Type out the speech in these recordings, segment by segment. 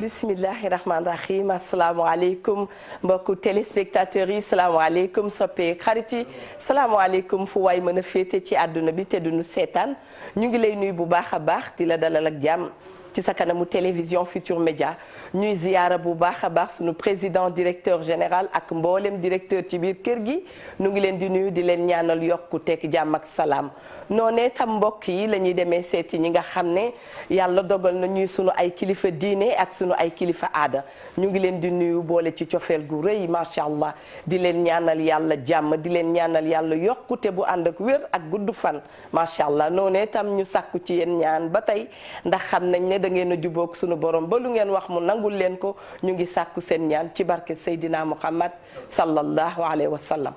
bismillahi rahmaani rahim asalaamaaleykum mbokku téléspectateurs yi salaamaaleykum soppeek xarit yi salaamaaleykum fu waay mën a féete ci àdduna bi te duñu seetaan ñu ngi lay nuyu bu baax a baax di la dalal ak jàmm ci sa kanamu télévision Futur Média ñuy ziyaara bu baax a baax suñu président directeur général ak mboolem directeur ci biir kër gi nu ngi leen di nuyu di leen ñaanal yokkuteeg jàmm ak salaam noonee tam mbokk yi la ñuy demee seeti ñi nga xam ne yàlla dogal na ñuy sunu ay kilifa diine ak sunu ay kilifa aada ñu ngi leen di nuyu boole ci cofeel gu rëy macha allah di leen ñaanal yàlla jàmm di leen ñaanal yàlla yokkute bu ànd ak wér ak gudd fan macha allah noonee tam ñu sàkku ci yéen ñaan ba tey ndax xam nañ ne da ngeen a jubóog sunu borom ba lu ngeen wax mu nangul leen ko ñu ngi sàkku seen ñaan ci barke Seydina Muhammad sallallahu alayhi wa sallam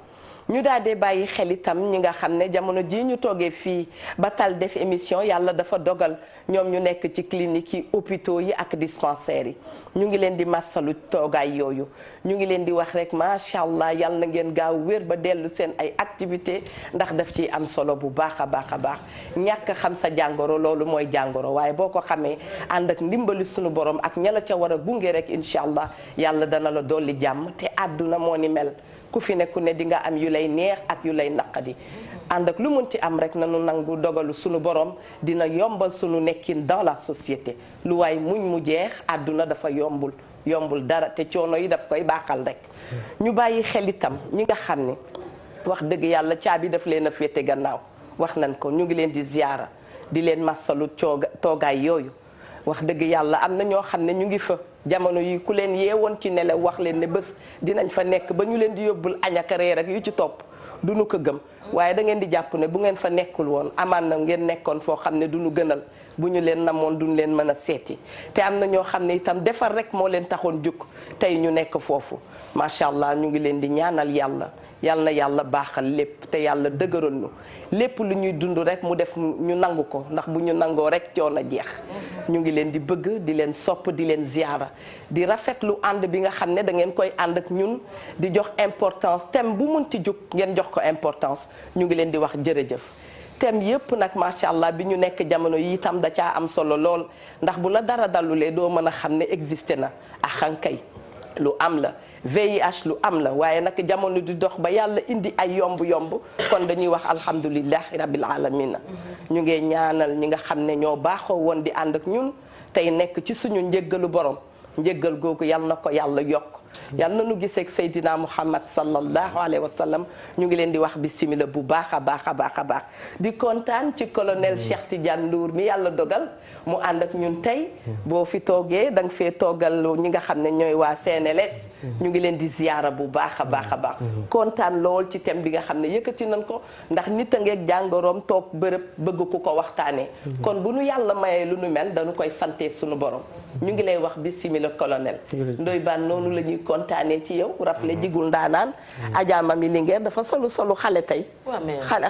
ñu daal di bàyyi xel itam ñi nga xam ne jamono jii ñu toogee fii ba tal def émission yàlla dafa dogal ñoom ñu nekk ci clinique yi hôpitaux yi ak dispensaires yi ñu ngi leen di massalu toogaay yooyu ñu ngi leen di wax rek macha allah yàlla na ngeen gaaw wér ba dellu seen ay activité ndax daf ciy am solo bu baax a baax a baax ñàkk xam sa jàngoro loolu mooy jàngoro waaye boo ko xamee ànd ak ndimbali sunu borom ak ña la ca war a gunge rek incha allah yàlla dana la dolli jàmm te àdduna moo ni mel ku fi nekku ne di nga am yu lay neex ak yu lay naqadi ànd ak lu munti am rek nanu nangu dogalu sunu borom dina yombal sunu nekkin dans la société lu waay muñ mu jeex àdduna dafa yombul dara te coono yi daf koy baaxal rek ñu bàyyi xel itam ñi nga xam ne wax dëgg yàlla caabi daf leen a féete gannaaw wax nañ ko ñu ngi leen di ziyaara di leen massalu toogaay yooyu wax dëgg yàlla am na ñoo xam ne ñu ngi fa jamono yi ku leen yeewoon ci nelaw wax leen ne bés dinañ fa nekk ba ñu leen di yóbbul añ ak reer ak yu ci topp duñu ko gëm waaye da ngeen di jàpp ne bu ngeen fa nekkul woon amaan na ngeen nekkoon foo xam ne duñu gënal bu ñu leen namoon duñu leen mën a seeti te am na ñoo xam ne itam defar rek moo leen taxoon jukk tey ñu nekk foofu macha allah ñu ngi leen di ñaanal yàlla na yàlla baaxal lépp te yàlla dëgëral nu lépp lu ñuy dund rek mu def ñu nangu ko ndax bu ñu nangoo rek coono jeex ñu ngi leen di bëgg di leen sopp di leen ziyaara di rafetlu ànd bi nga xam ne da ngeen koy ànd ak ñun di jox importance thème bu munti jug ngeen jox ko importance ñu ngi leen di wax jërëjëf thème yëpp nag macha allah bi ñu nekk jamono yi itam da caa am solo lool ndax bu la dara dalulee doo mën a xam ne existé na ak xankay lu am la VIH lu am la waaye nag jamono di dox ba yàlla indi ay yomb kon dañuy wax alhamdulillahi rabbil alamina ñu ngi ñaanal ñi nga xam ne ñoo baaxoo woon di ànd ak ñun tey nekk ci suñu njëggalu borom njëggal googu yal na ko yàlla yokk yal na nu gisee ak Seydina Muhammad sallallahu alayhi wa sallam ñu ngi leen di wax bismillah bu baax a baax a baax a baax di kontaan ci colonel Cheikh Tidiane Ndour mi yàlla dogal mu ànd ak ñun tey boo fi toogee da nga fee toogal ñi nga xam ne ñooy waa CNLS ñu ngi leen di ziyaara bu baax a baax a baax kontaan lool ci thème bi nga xam ne yëkkati nañ ko ndax nit a ngeeg jàngoroom toog bërëb bëgg ku ko waxtaanee kon bu nu yàlla mayee lu nu mel dañu koy sante suñu borom ñu ngi lay wax bismillah colonel Ndoye Bane noonu la ñuy kontaanee ci yow rafle jigul ndaanaan Adja Mami Linguère dafa solu xale tey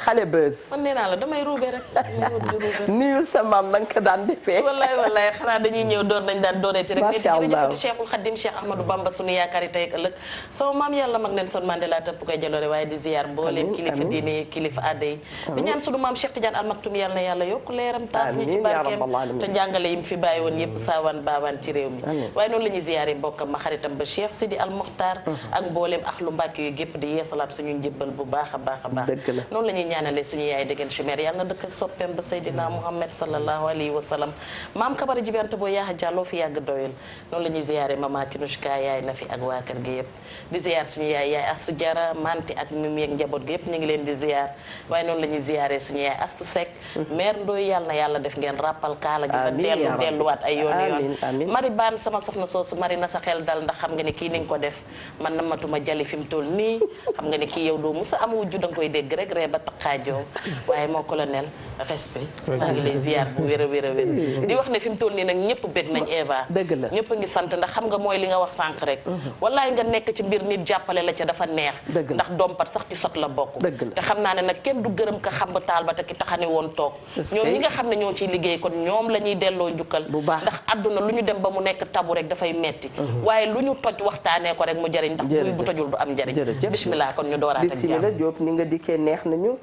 xale buzz man nee naa la damay ruube rek nuyu sa maam nanga ko daan defee wallaay xanaa dañuy ñëw doon nañ daan dooneeti rek mais jërëjëfati Cheikhul Khadim Cheikh Ahmadou Bamba sunu yaakaar yi tey ak ëllëg sama maam yàlla mag Nelson Mandela tëpp koy jaloore waaye di ziar mbooleem kilifa diine yi kilifa aada yi di ñaan sunu maam Cheikh Tidiane Al Maktoum yàlla na yàlla yokk leeram taas ñu ci barkeem te njàngale yi mu fi bàyyi woon yëpp saawaan baawaan ci réew mi waaye noonu la ñuy ziyaare mbokkam ma xaritam ba Cheikh Sidi Al Mokhtar ak mbooleem axlu Mbàkke yu gépp di yeesalaat suñu njëbbal bu baax a baax a baax noonu la ñuy ñaanale suñu yaay dëggeen chumère yàlla na dëkk ak soppeem ba Seydina Muhammad sallallahu alayhi wa sallam maam kabara jibante boo yaaxa jàlloo fi yàgg doyul noonu la ñuy ziyaare mama Kinushka yaay na fi ak waa kër gi yëpp di ziyaar suñu yaay Astu Jara manti ak mimi ak njaboot gi yëpp ñu ngi leen di ziyaar waaye noonu la ñuy ziyaare suñu yaay Astu Seck mère Ndoye yàlla na yàlla def ngeen rappal kaala gi ba delluwaat ay yoon mari baan sama soxna soosu mari na sa xel dal ndax xam nga ne kii ni nga ko def man na matuma jali fi mu toll nii xam nga ne kii yow doo musa am wujju da nga koy dégg rek ree ba taqaajoo waaye moo colonel respect maa ngi lay ziyaar bu wér a wér a wér di wax ne fi mu toll nii nag ñëpp bég nañ Eva ñëpp a ngi sant ndax xam nga mooy li nga wax sànq rek wallaay nga nekk ci mbir nit jàppale la ca dafa neex ndax dompat sax ci sot la bokk te xam naa ne nag kenn du gërëm ka xam ba taal ba te ki taxani woon toog ñoom ñi nga xam ne ñoo ciy liggéey kon ñoom la ñuy delloo njukkal ndax àdduna lu ñu dem ba mu nekk tabu rek dafay metti waaye lu ñu toj wax waxtaanee ko rek mu jëriñ ndax bu tojul du am njëriñ. bismillah kon ñu dooraat ak jàmm. bismillah Diop ni nga dikkee neex nañu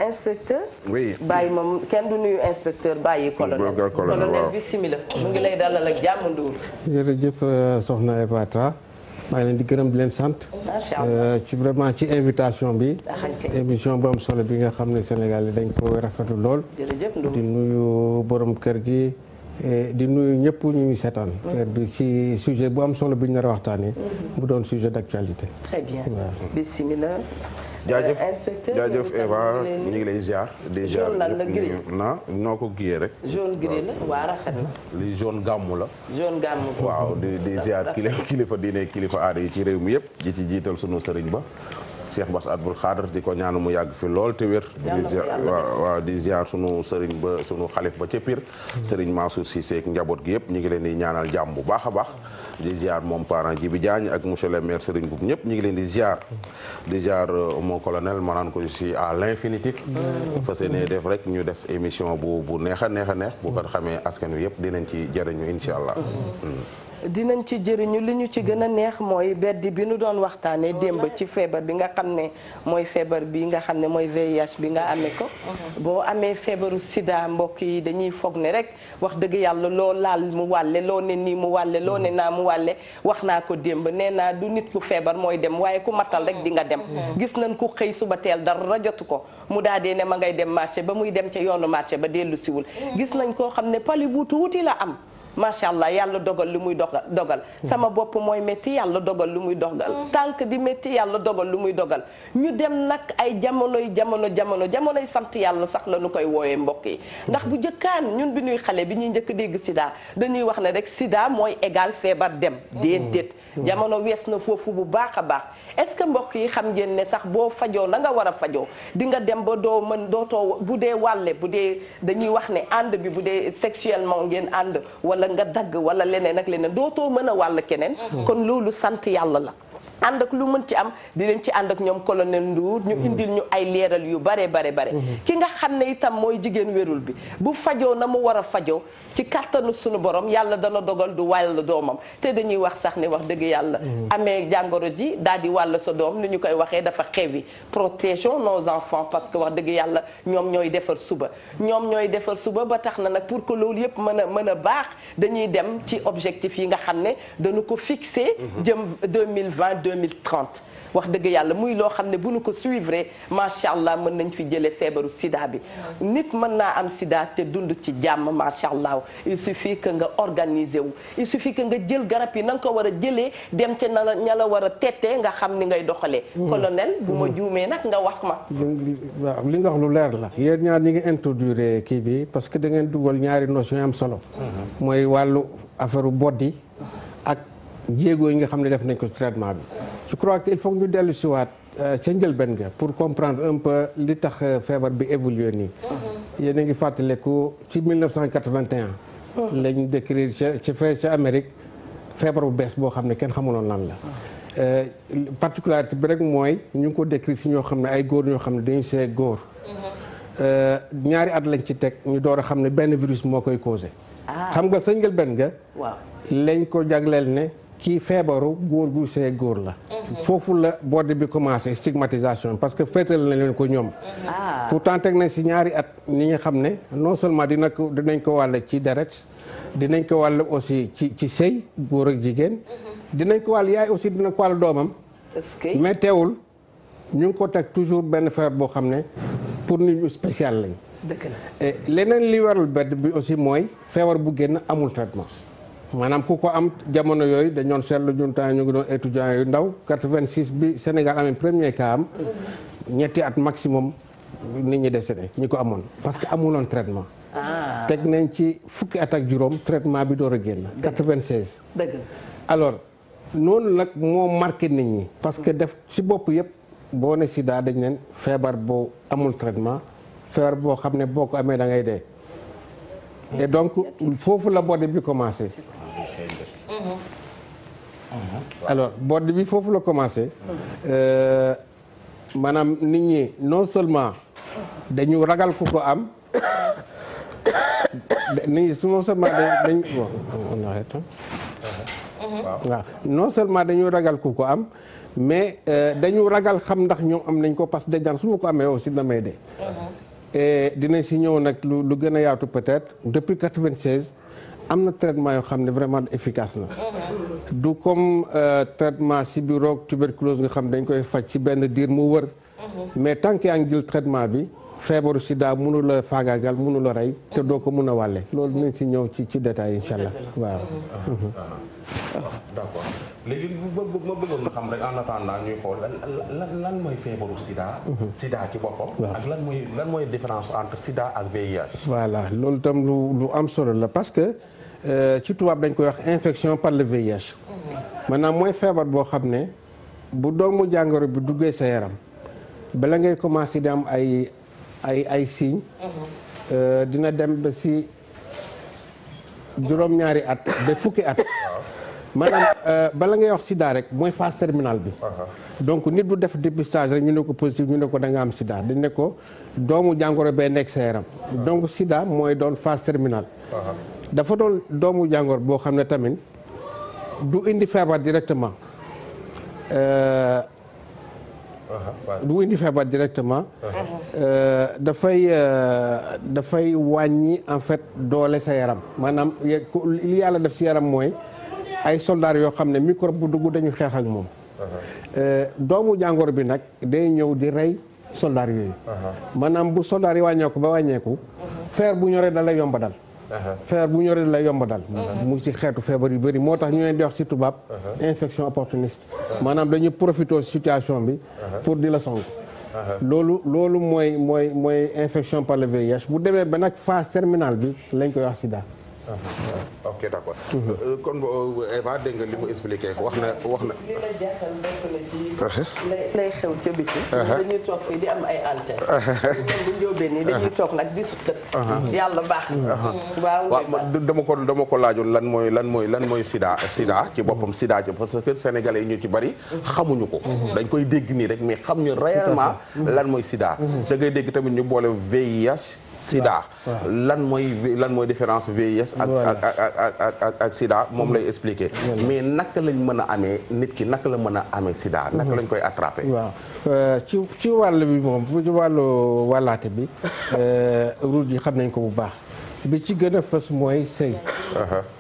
inspecteur. oui bàyyi moom kenn du nuyu inspecteur bàyyi colonel. colonel bismillah mu ngi lay dalal ak jàmm Ndour. jërëjëf soxna Evata maa ngi leen di gërëm di leen sant. ci vraiment ci invitation bi. émission bu am solo bi nga xam ne Sénégal yi dañ ko rafetlu lool. jërëjëf Ndour di nuyu borom kër gi. di nuyu ñëpp ñuy seetaan. bi ci sujet bu am solo bi ñu nar a waxtaanee. mu doon sujet d'actualité. très bien bismillah. jaajëf Eva ñu ngi lay ziar. déjà noo ko giyee rek. jaune gris la waa rafet na. li jaune gàmmu la. jaune gàmmu. waaw di ziar kilifa diine kilifa aada yi ci réew mi yëpp di ci jiital sunu sëriñ ba. Cheikh Bass Abdoul Khadr di ko ñaanu mu yàgg fi lool te wér. di ziar sunu sëriñ ba sunu xalif ba ca Pire. sëriñ Mansour Cissé ak njaboot gi yëpp ñu ngi leen di ñaanal jàmm bu baax a baax. di ziar moom parent Djibi Diagne ak monsieur le maire Serigne Boub ñëpp ñu ngi leen di ziar. di ziar mon colonel ma naan ko si à l'infinitif. fas yéene def rek ñu def émission bu neex a neex bu ko xamee askan wi yëpp dinañ ci jëriñu incha allah. dinañ ci jëriñu li ñu ci gën a neex mooy beddi bi nu doon waxtaanee démb ci feebar bi nga xam ne mooy feebar bi nga xam ne mooy VIH bi nga amee ko. boo amee feebaru sida mbokk yi dañuy foog ne rek wax dëgg yàlla loo laal mu wàlle loo ne nii mu wàlle loo ne naa mu wàlle wax naa ko démb nee naa du nit ku feebar mooy dem waaye ku matal rek di nga dem. gis nañ ku xëy suba teel dara jotu ko mu daa dee ne ma ngay dem marché ba muy dem ca yoonu marché ba dellu siwul gis nañ koo xam ne pali bu tuuti la am. macha allah yàlla dogal lu muy dogal sama bopp mooy métti yàlla dogal lu muy dogal tànk di métti yàlla dogal lu muy dogal ñu dem nag ay jamonoy sant yàlla sax la ñu koy wooyee mbokk yi ndax bu jëkkaan ñun bi ñuy xale bi ñuy njëkk dégg sida dañuy wax ne rek sida mooy égal feebar dem déedéet jamono wees na foofu bu baax a baax est-ce que mbokk yi xam ngeen ne sax boo fajoo na nga war a fajoo di nga dem ba dootoo bu dee wàlle bu dee dañuy wax ne ànd bi bu dee sexuellement ngeen ànd wala nga dagg wala leneen ak leneen dootoo mën a wàll keneen kon loolu sant yàlla la ànd ak lu mën ci am di leen ci ànd ak ñoom colonel Ndour ñu indil ñu ay leeral yu bare ki nga xam ne itam mooy jigéen wérul bi bu fajoo na mu war a fajoo ci kàttanu sunu borom yàlla dana dogal du wàll doomam te dañuy wax sax ne wax dëgg yàlla amee jàngoro ji daal di wàll sa doom ni ñu koy waxee dafa xewi protégeons nos enfants parce que wax dëgg yàlla ñoom ñooy defar suba ba tax na nag pour que loolu yëpp mën a baax dañuy dem ci objectif yi nga xam ne dañu ko fixé jëm 2030 wax dëgg yàlla muy loo xam ne bu ñu ko suivre macha allah mën nañ fi jëlee feebaru sida bi nit mën naa am sida te dund ci jàmm macha allah il suffit que nga organiser wu il suffit que nga jël garab yi na nga ko war a jëlee dem ca ña la war a tettee nga xam ni ngay doxalee. colonel bu ma juumee nag nga wax ma. waaw li nga wax lu leer la. yéen ñaar ñi ngi introduire kii bi parce que da ngeen dugal ñaari notion yi am solo. mooy wàllu affaire boddi ak jéego yi nga xam ne def nañ ko traitement bi. je crois que il faut que ñu dellu si waat ca njëlbeen nga pour comprendre un peu li tax feebar bi évolué nii. yéen a ngi fàttaliku ci 1981. lañ décrire ca Amérique feebar bu bees boo xam ne kenn xamuloon lan la. particularité bi rek mooy ñu ngi ko décrire si ñoo xam ne ay góor ñoo xam ne dañu see góor. ñaari at lañ ci teg ñu door a xam ne benn virus moo koy causé. xam nga sa njëlbeen nga. waaw lañ ko jagleel ne. kii feebaru góor gu see góor la. foofu la boorde bi commencé stigmatisation parce que féetal na leen ko ñoom. pourtant teg nañ si ñaari at ñi nga xam ne non seulement dinañ ko wàll ci deret dinañ ko wàll aussi ci sëy góor ak jigéen. dinañ ko wàll yaay aussi dina ko wàll doomam. mais teewul ñu ngi ko teg toujours benn feebar boo xam ne pour nit ñu spécial lañ. dëgg la leneen li waral bedd bi aussi mooy feebar bu génn amul traitement. maanaam ku ko am jamono yooyu dañoon seetlu ñun temps ñu ngi doon étudiants yu ndaw 86 bi Sénégal amee premier cas am ñetti at maximum nit ñi décédé ñi ko amoon parce que amuloon traitement. teg nañ ci fukki at ak juróom traitement bi door a génn. 96. dëgg alors noonu nag moo marqué nit ñi. parce que def si bopp yëpp boo ne sida dañ leen feebar boo amul traitement feebar boo xam ne boo ko amee da ngay dee. et donc foofu la boorde bi commencé. alors boorde bi foofu la commencé maanaam nit ñi non seulement dañu ragal ku ko am nit ñi non seulement dañ bon on arrête waaw non seulement dañu ragal ku ko am mais dañu ragal xam ndax ñoom am nañ ko parce que dañ su ma ko amee aussi dina may dee. et dinañ si ñëw nag lu gën a yaatu peut-être depuis 96 am na traitement yoo xam ne vraiment efficace na. du comme traitement sibiroog tuberculose nga xam dañ koy faj ci benn diir mu wër. mais tant que yaa ngi jël traitement bi feebaru sida mënu la faagaagal mënu la rey te doo ko mën a wàlle loolu dinañ si ñëw ci détail incha allah waaw. d'accord léegi ma bëggoon na xam rek en attendant ñuy xool lan mooy feebaru sida. sida ci boppam. ak lan mooy différence entre sida ak VIH. voilà loolu itam lu am solo la parce que ci tubaab dañ koy wax infection par le VIH. maanaam mooy feebar boo xam ne bu doomu jàngoro bi duggee sa yaram bala ngay commencer di am ay signes. dina dem ba si juróom-ñaari at ba fukki at. maanaam bala ngay wax sida rek mooy phase terminale bi. donc nit du def dépistage rek ñu ne ko positif ñu ne ko da nga am sida dañ ne ko doomu jàngoro bee nekk sa yaram. donc sida mooy doon phase terminale. dafa doon doomu jàngoro boo xam ne tamit du indi feebar directement. du indi feebar directement. dafay wàññi en fait doole sa yaram maanaam li yàlla def si yaram mooy ay soldats yoo xam ne microbe bu dugg dañu xeex ak moom. doomu jàngoro bi nag day ñëw di rey soldats yooyu. maanaam bu soldats yi wàññeeku ba wàññeeku. feer bu ñoree da lay yomba dal. feebar bu ñoree la yomb dal. mu ci xeetu feebar yu bëri moo tax ñu leen di wax ci tubaab. infection opportuniste. maanaam dañu profité situation bi. pour di la song. loolu mooy infection par le VIH bu demee ba nag phase terminale bi lañ koy wax sida. ok d'accord. kon Eva dégg nga li mu expliqué wax na. li la jaaxal bokk na ci. lay xew ca biti. dañuy toog fii di am ay alter. ñoom bu njóobee nii dañuy toog nag di sëkkat. yàlla baax na. waaw dama ko laajoon lan mooy sida ci boppam sida ci parce que sénégalais yi ñu ci bari xamuñu ko. dañ koy dégg nii rek mais xam ñu réellement lan mooy sida. da ngay dégg tamit ñu boole VIH. sida lan mooy différence VIH ak sida moom lay expliquer mais naka lañ mën a amee nit ki naka la mën a amee sida naka lañ koy attraper. waaw ci wàll bi moom ci wàllu wàllaate bi route yi xam nañ ko bu baax bi ci gën a fës mooy sëy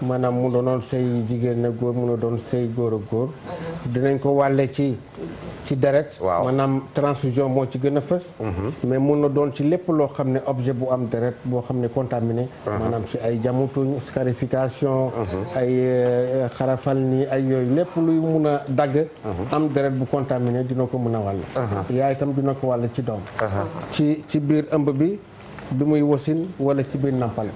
maanaam mu doonoon sëy jigéen ak góor mun a doon sëy góor ak góor dinañ ko wàlle ci deret maanaam transfusion moo ci gën a fës mais mun na doon ci lépp loo xam ne objet bu am deret boo xam ne contaminé maanaam si ay jamutuñ scarification ay xarafal ni ay yooyu lépp luy mun a dagg am deret bu contaminé dina ko mën a wàll yaay itam dina ko wàll ci doom ci biir ëmb bi muy wasin wala ci biir nampal.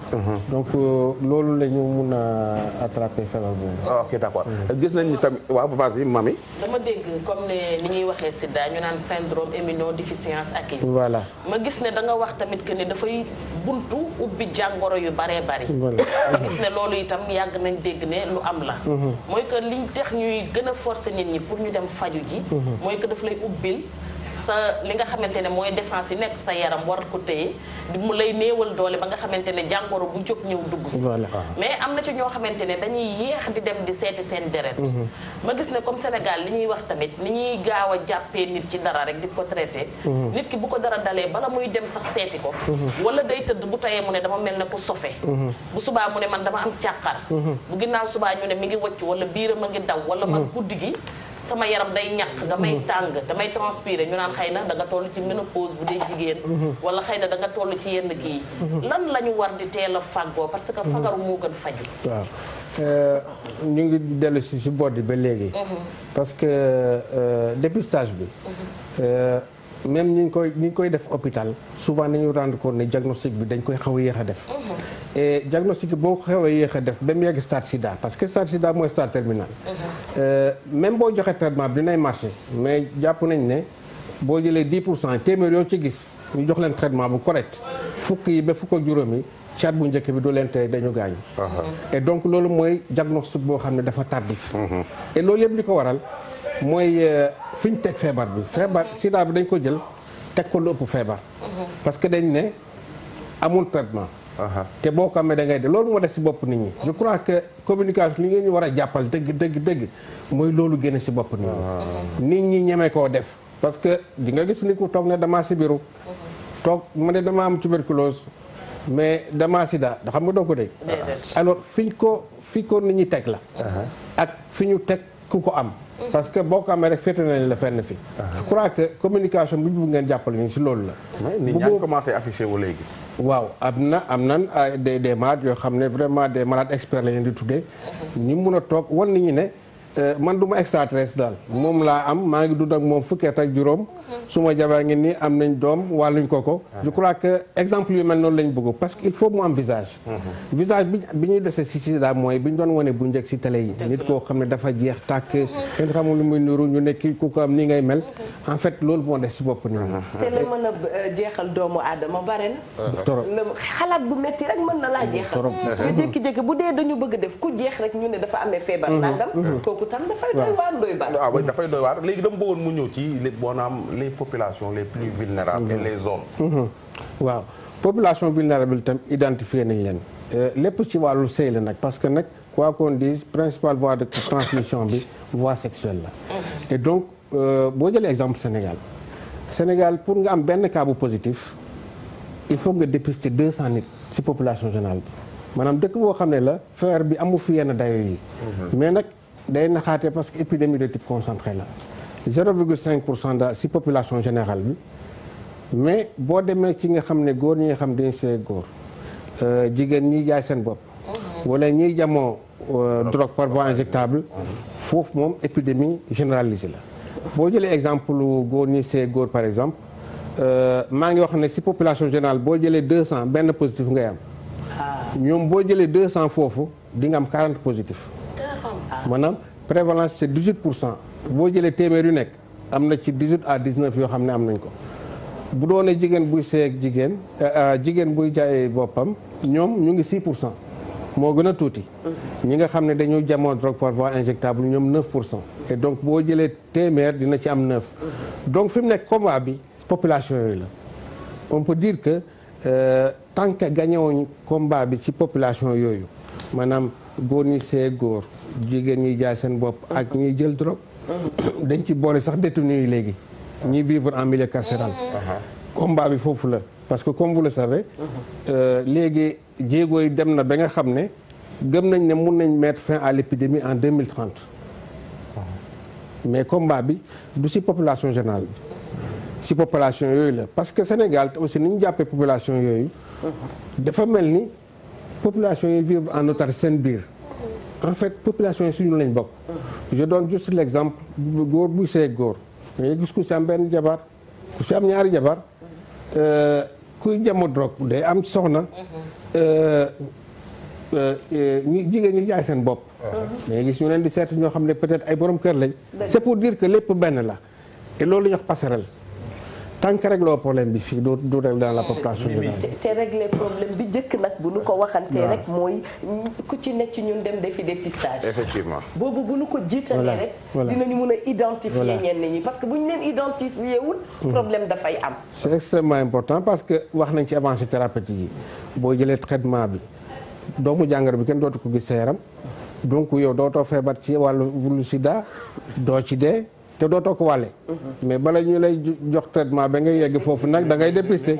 donc loolu la ñu mun a attraper feebar boobu. ok d'accord gis nañ ni tamit waaw vas-y mami. dama dégg comme ne ni ñuy waxee sida ñu naan syndrome immunodéficience acquise. voilà ma gis ne da nga wax tamit que ne dafay buntu ubbi jàngoro yu baree bari. voilà ma gis ne loolu itam yàgg nañ dégg ne lu am la. mooy que liñ tax ñuy gën a forcer nit ñi pour ñu dem faju ji. mooy que daf lay ubbil. sa li nga xamante ne mooy défense yi nekk sa yaram war ko téye mu lay néewal doole ba nga xamante ne jàngoro bu jóg ñëw dugg si mais am na ci ñoo xamante ne dañuy yéex di dem di seeti seen deret ma gis ne comme Sénégal li ñuy wax tamit ni ñuy gaaw a jàppee nit ci dara rek di ko traité nit ki bu ko dara dalee bala muy dem sax seeti ko wala day tëdd bu tayee mu ne dama mel ne ku sofe bu subaa mu ne man dama am càqar bu ginnaaw subaa ñu ne mi ngi wëcc wala biiram a ngi daw wala man guddi gi sama yaram day ñàkk damay tàng damay transpirer ñu naan xëy na da nga toll ci ménopause bu dee jigéen wala xëy na da nga toll ci yenn kii lan la ñu war di teel a fàggoo parce que fagaru moo gën faju waaw ñu ngi dellu si bodd ba léegi parce que dépistage bi même ñi ngi koy def hôpital souvent dañu rendre compte ne diagnostic bi dañ koy xaw a yéex a def et diagnostic bi boo ko xaw a yéex a def ba mu yegg stade sida parce que stade sida mooy stade terminal même boo joxe traitement bi dinay marché mais jàpp nañ ne boo jëlee 10% téeméer yoo ci gis ñu jox leen traitement bu correct fukk yi ba fukk ak juróom yi ci at bu njëkk bi du leen tey dañu gaañu et donc loolu mooy diagnostic boo xam ne dafa tardif et loolu yëpp li ko waral mooy fi ñu teg feebar sida bi dañ ko jël teg ko lu ëpp feebar parce que dañ ne amul traitement te boo ko amee da ngay de loolu moo des si bopp nit ñi. je crois que communication li ngeen ñu war a jàppal dëgg mooy loolu génn si bopp nit ñi. nit ñi ñeme koo def parce que di nga gis ni ku toog ne damaa sibiru toog ma ne dama am tuberculose mais damaa sida da xam nga doo ko dégg. alors fi ko nit ñi teg la. ak fi ñu teg ku ko am. parce que boo ko amee rek féete nañ la fenn fi. je crois que communication bi bu ngeen jàppale ñu si loolu la. nit ñaa ngi commencé affiché wu léegi. waaw am nan des malades yoo xam ne vraiment des malades experts la leen di tuddee. ñu mun a toog wan nit ñi ne man du ma extraterrestre daal moom laa am maa ngi dund ak moom fukki at ak juróom. su ma jabar ngi nii am nañ doom wàlluñ ko. je crois que exemple yu mel noonu lañ bëgg parce que il faut mu am visage. visage bi ñuy dese si sida mooy bi ñu doon wane bu njëkk si télé yi. nit koo xam ne dafa jeex tàkk kenn xamul lu muy nuru ñu ne kii ku ko am ni ngay mel en fait loolu moo des si bopp nit ñi. te la mën a jeexal doomu aadama bare na. torop xalaat bu métti rek mën na laa jeexal. torop nga jékki-jékki bu dee dañu bëgg def ku jeex rek ñu ne dafa amee feebar nangam. kooku tam dafay doy waar doy waar. waaw dafay doy waar léegi dama bëggoon mu ñëw ci les populations les plus vulnérables et les zones. waaw population vulnérable itam identifié nañ leen lépp ci wàllu sëy la nag parce que nag quoi qu'on dise principale voie de transmission bi voie sexuelle la. et donc boo jëlee exemple Sénégal pour nga am benn cas bu positif il faut nga dépister 200 nit ci population générale bi maanaam dëkk boo xam ne la feebar bi amu fi yenn dayo yi. mais nag day naxaate parce que épidémie de type concentré la 0,5% da ci population générale bi mais boo demee ci nga xam ne góor ñi nga xam dañu see góor jigéen ñi jaay seen bopp wala ñiy jamoo drogue par voie injectable foofu moom épidémie généralisée la boo jëlee exemple góor ñi see góor par exemple maa ngi wax ne ci population générale boo jëlee 200 benn positif ngay am ñoom boo jëlee 200 foofu di nga am 40 positif maanaam prévalence bi c'est 18%. boo jëlee téeméer yu nekk am na ci 18 à 19 yoo xam ne am nañ ko bu doonee jigéen buy sëy ak jigéen buy jaay boppam ñoom ñu ngi 6% moo gën a tuuti. ñi nga xam ne dañoo jamoo drogue par voie injectable ñoom 9%. et donc boo jëlee téeméer dina ci am 9. donc fi mu nekk combat bi population yooyu la on peut dire que tant que gagné wuñ combat bi ci population yooyu maanaam góor ñi sëy góor jigéen ñi jaay seen bopp ak ñiy jël drogue. dañ ci boole sax détenus yi léegi ñi vivre en milieu carcéral. combat bi foofu la parce que comme vous le savez léegi jéego yi dem na ba nga xam ne gëm nañ ne mun nañ mettre fin à l'épidémie en 2030 mais combat bi du ci population générale bi ci population yooyu la parce que Sénégal aussi ni ñu jàppee population yooyu dafa mel ni population yi vivre en autarcie seen biir en fait population yi suñu lañ bokk. je donne juste l'exemple góor buy sëy góor mais gis ku si am benn jabar ku si am ñaari jabar kuy jamo drogue day am soxna ñi jigéen ñi jaay seen bopp. mais gis ñu leen di seet ñoo xam ne peut-être ay borom kër lañ. c'est pour dire que lépp benn la et loolu la ñuy wax passerelle. tant que réglé problème bi fii du régler dans la population générale. te régler problème bi njëkk nag bu nu ko waxantee rek mooy ku ci nekk ci ñun dem defi dépistage. effectivement boobu bu nu ko jiitalee rek. dinañu mun a identifier ñenn ñi parce que bu ñu leen identifier wul. problème dafay am. c'est extrêmement important parce que wax nañ ci avancée thérapeutique yi boo jëlee traitement bi doomu jàngoro bi kenn dootu ko gis sa yaram donc yow dootoo feebar ci wàllu sida doo ci dee. te dootoo ko wàlle mais bala ñu lay jox traitement ba ngay yegg foofu nag da ngay dépister.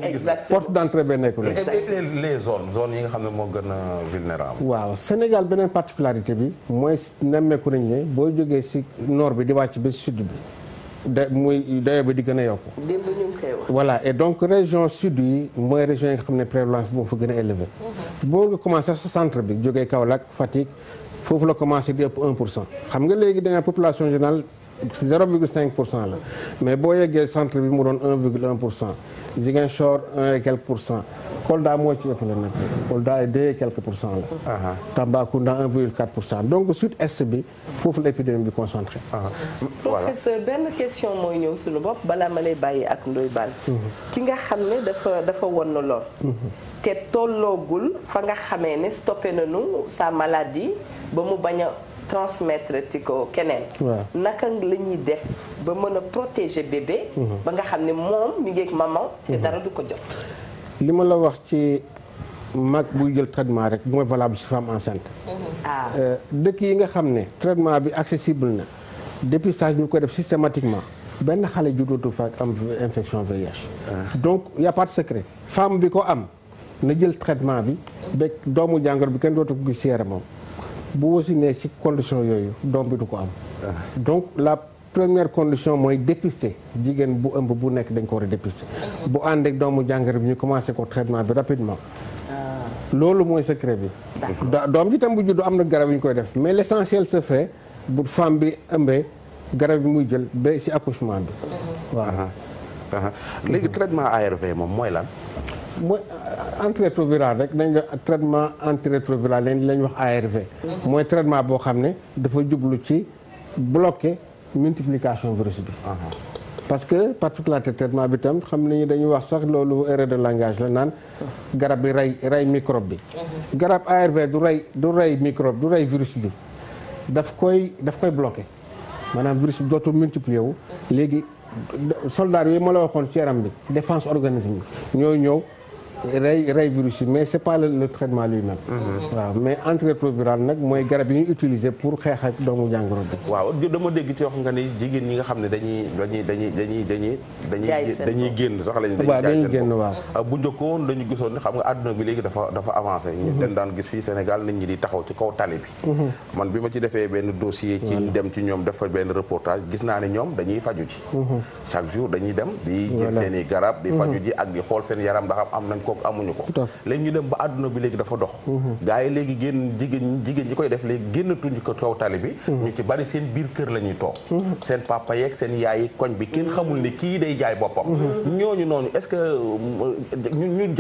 porte d'entrée ba nekkul. les zones yi nga xam ne moo gën a vulnérable. waaw Sénégal beneen particularité bi mooy nemmeeku nañ ne boo jógee ci nord bi di wàcc ba sud bi muy dayo bi di gën a yokku. démb ñu ngi koy wax. voilà et donc région sud yi mooy région yi nga xam ne prévalence moo fa gën a élevé. boo nga commencé sa centre bi jógee Kaolack Fatick foofu la commencé di ëpp 1%. xam nga léegi da nga population générale. 0,5% la mais boo yeggee centre bi mu doon 1,1% Ziguinchor 1 et quelques %. Kolda moo ci ëpp la nag Kolda ay 2 et quelques % la. Tambacounda 1,4%. donc sud-est bi foofu la épidémie bi concentré. professeur benn question mooy ñëw suñu bopp balaa ma lay bàyyi ak Ndoye Bane. ki nga xam ne dafa won na lor. te tolloogul fa nga xamee ne stoppé nañu sa maladie ba mu bañ a transmettre ci ko keneen. naka la ñuy def ba mën a protéger bébé. ba nga xam ne moom mi ngi ak maman. te dara du ko jot. li ma la wax ci mag buy jël traitement rek mooy valable ci femme enceinte. dëkk yi nga xam ne traitement bi accessible na dépistage ñu ko def systématiquement benn xale juddootu fa am infection VIH. donc y a pas de secret femme bi ko am na jël traitement bi ba doomu jàngoro bi kenn dootu ko gis ci yaramam bu wasinee ci condition yooyu doom bi du ko am. donc la première condition mooy dépister jigéen bu ëmb bu nekk dañ ko war a dépister. bu ànd ak doomu jàngoro bi ñu commencé ko traitement bi rapidement. loolu mooy secret bi. doom ji tam bu juddu am na garab yi ñu koy def mais l'essentiel se fait bu femme bi ëmbee garab bi muy jël ba ci accouchement bi. waaw. léegi traitement ARV moom mooy lan. mooy antirétroviral rek dañ traitement antirétroviral lañ wax ARV. mooy traitement boo xam ne dafa jublu ci bloquer multiplication virus bi. parce que particularité traitement bi tam xam nañu dañuy wax sax loolu erreur de langage la naan garab bi rey microbe bi. garab ARV du rey microbe du rey virus bi daf koy bloquer maanaam virus bi dootul multiplier wu. léegi soldats yooyu ma la waxoon ci yaram bi défense organisme bi ñooy ñëw rey virus yi mais c'est pas le traitement lui-même. waaw mais antirétroviral nag mooy garab yi ñuy utiliser pour xeex ak doomu jàngoro bi. waaw dama dégg ci wax nga ni jigéen ñi nga xam ne dañuy génn sax lañ. dañuy génn waaw. bu njëkkoon dañu gisoon ne xam nga àdduna bi léegi dafa avancé. ñu dañ daan gis fii Sénégal nit ñi di taxaw ci kaw tali bi. man bi ma ci defee benn dossier. ci dem ci ñoom def fa benn reportage gis naa ne ñoom dañuy faju ji. chaque jour dañuy dem di jël seen i garab di faju ji ak di xool seen yaram ndax am nañ ko amuñu ko. léegi ñu dem ba àdduna bi léegi dafa dox. gaa yi léegi jigéen ñi koy def léegi génnatuñu ko kaw tali bi. ñu ci bari seen biir kër la ñuy toog. seen papa yeeg seen yaay yi koñ bi kenn xamul ne kii day jaay boppam. ñooñu noonu est-ce que ñu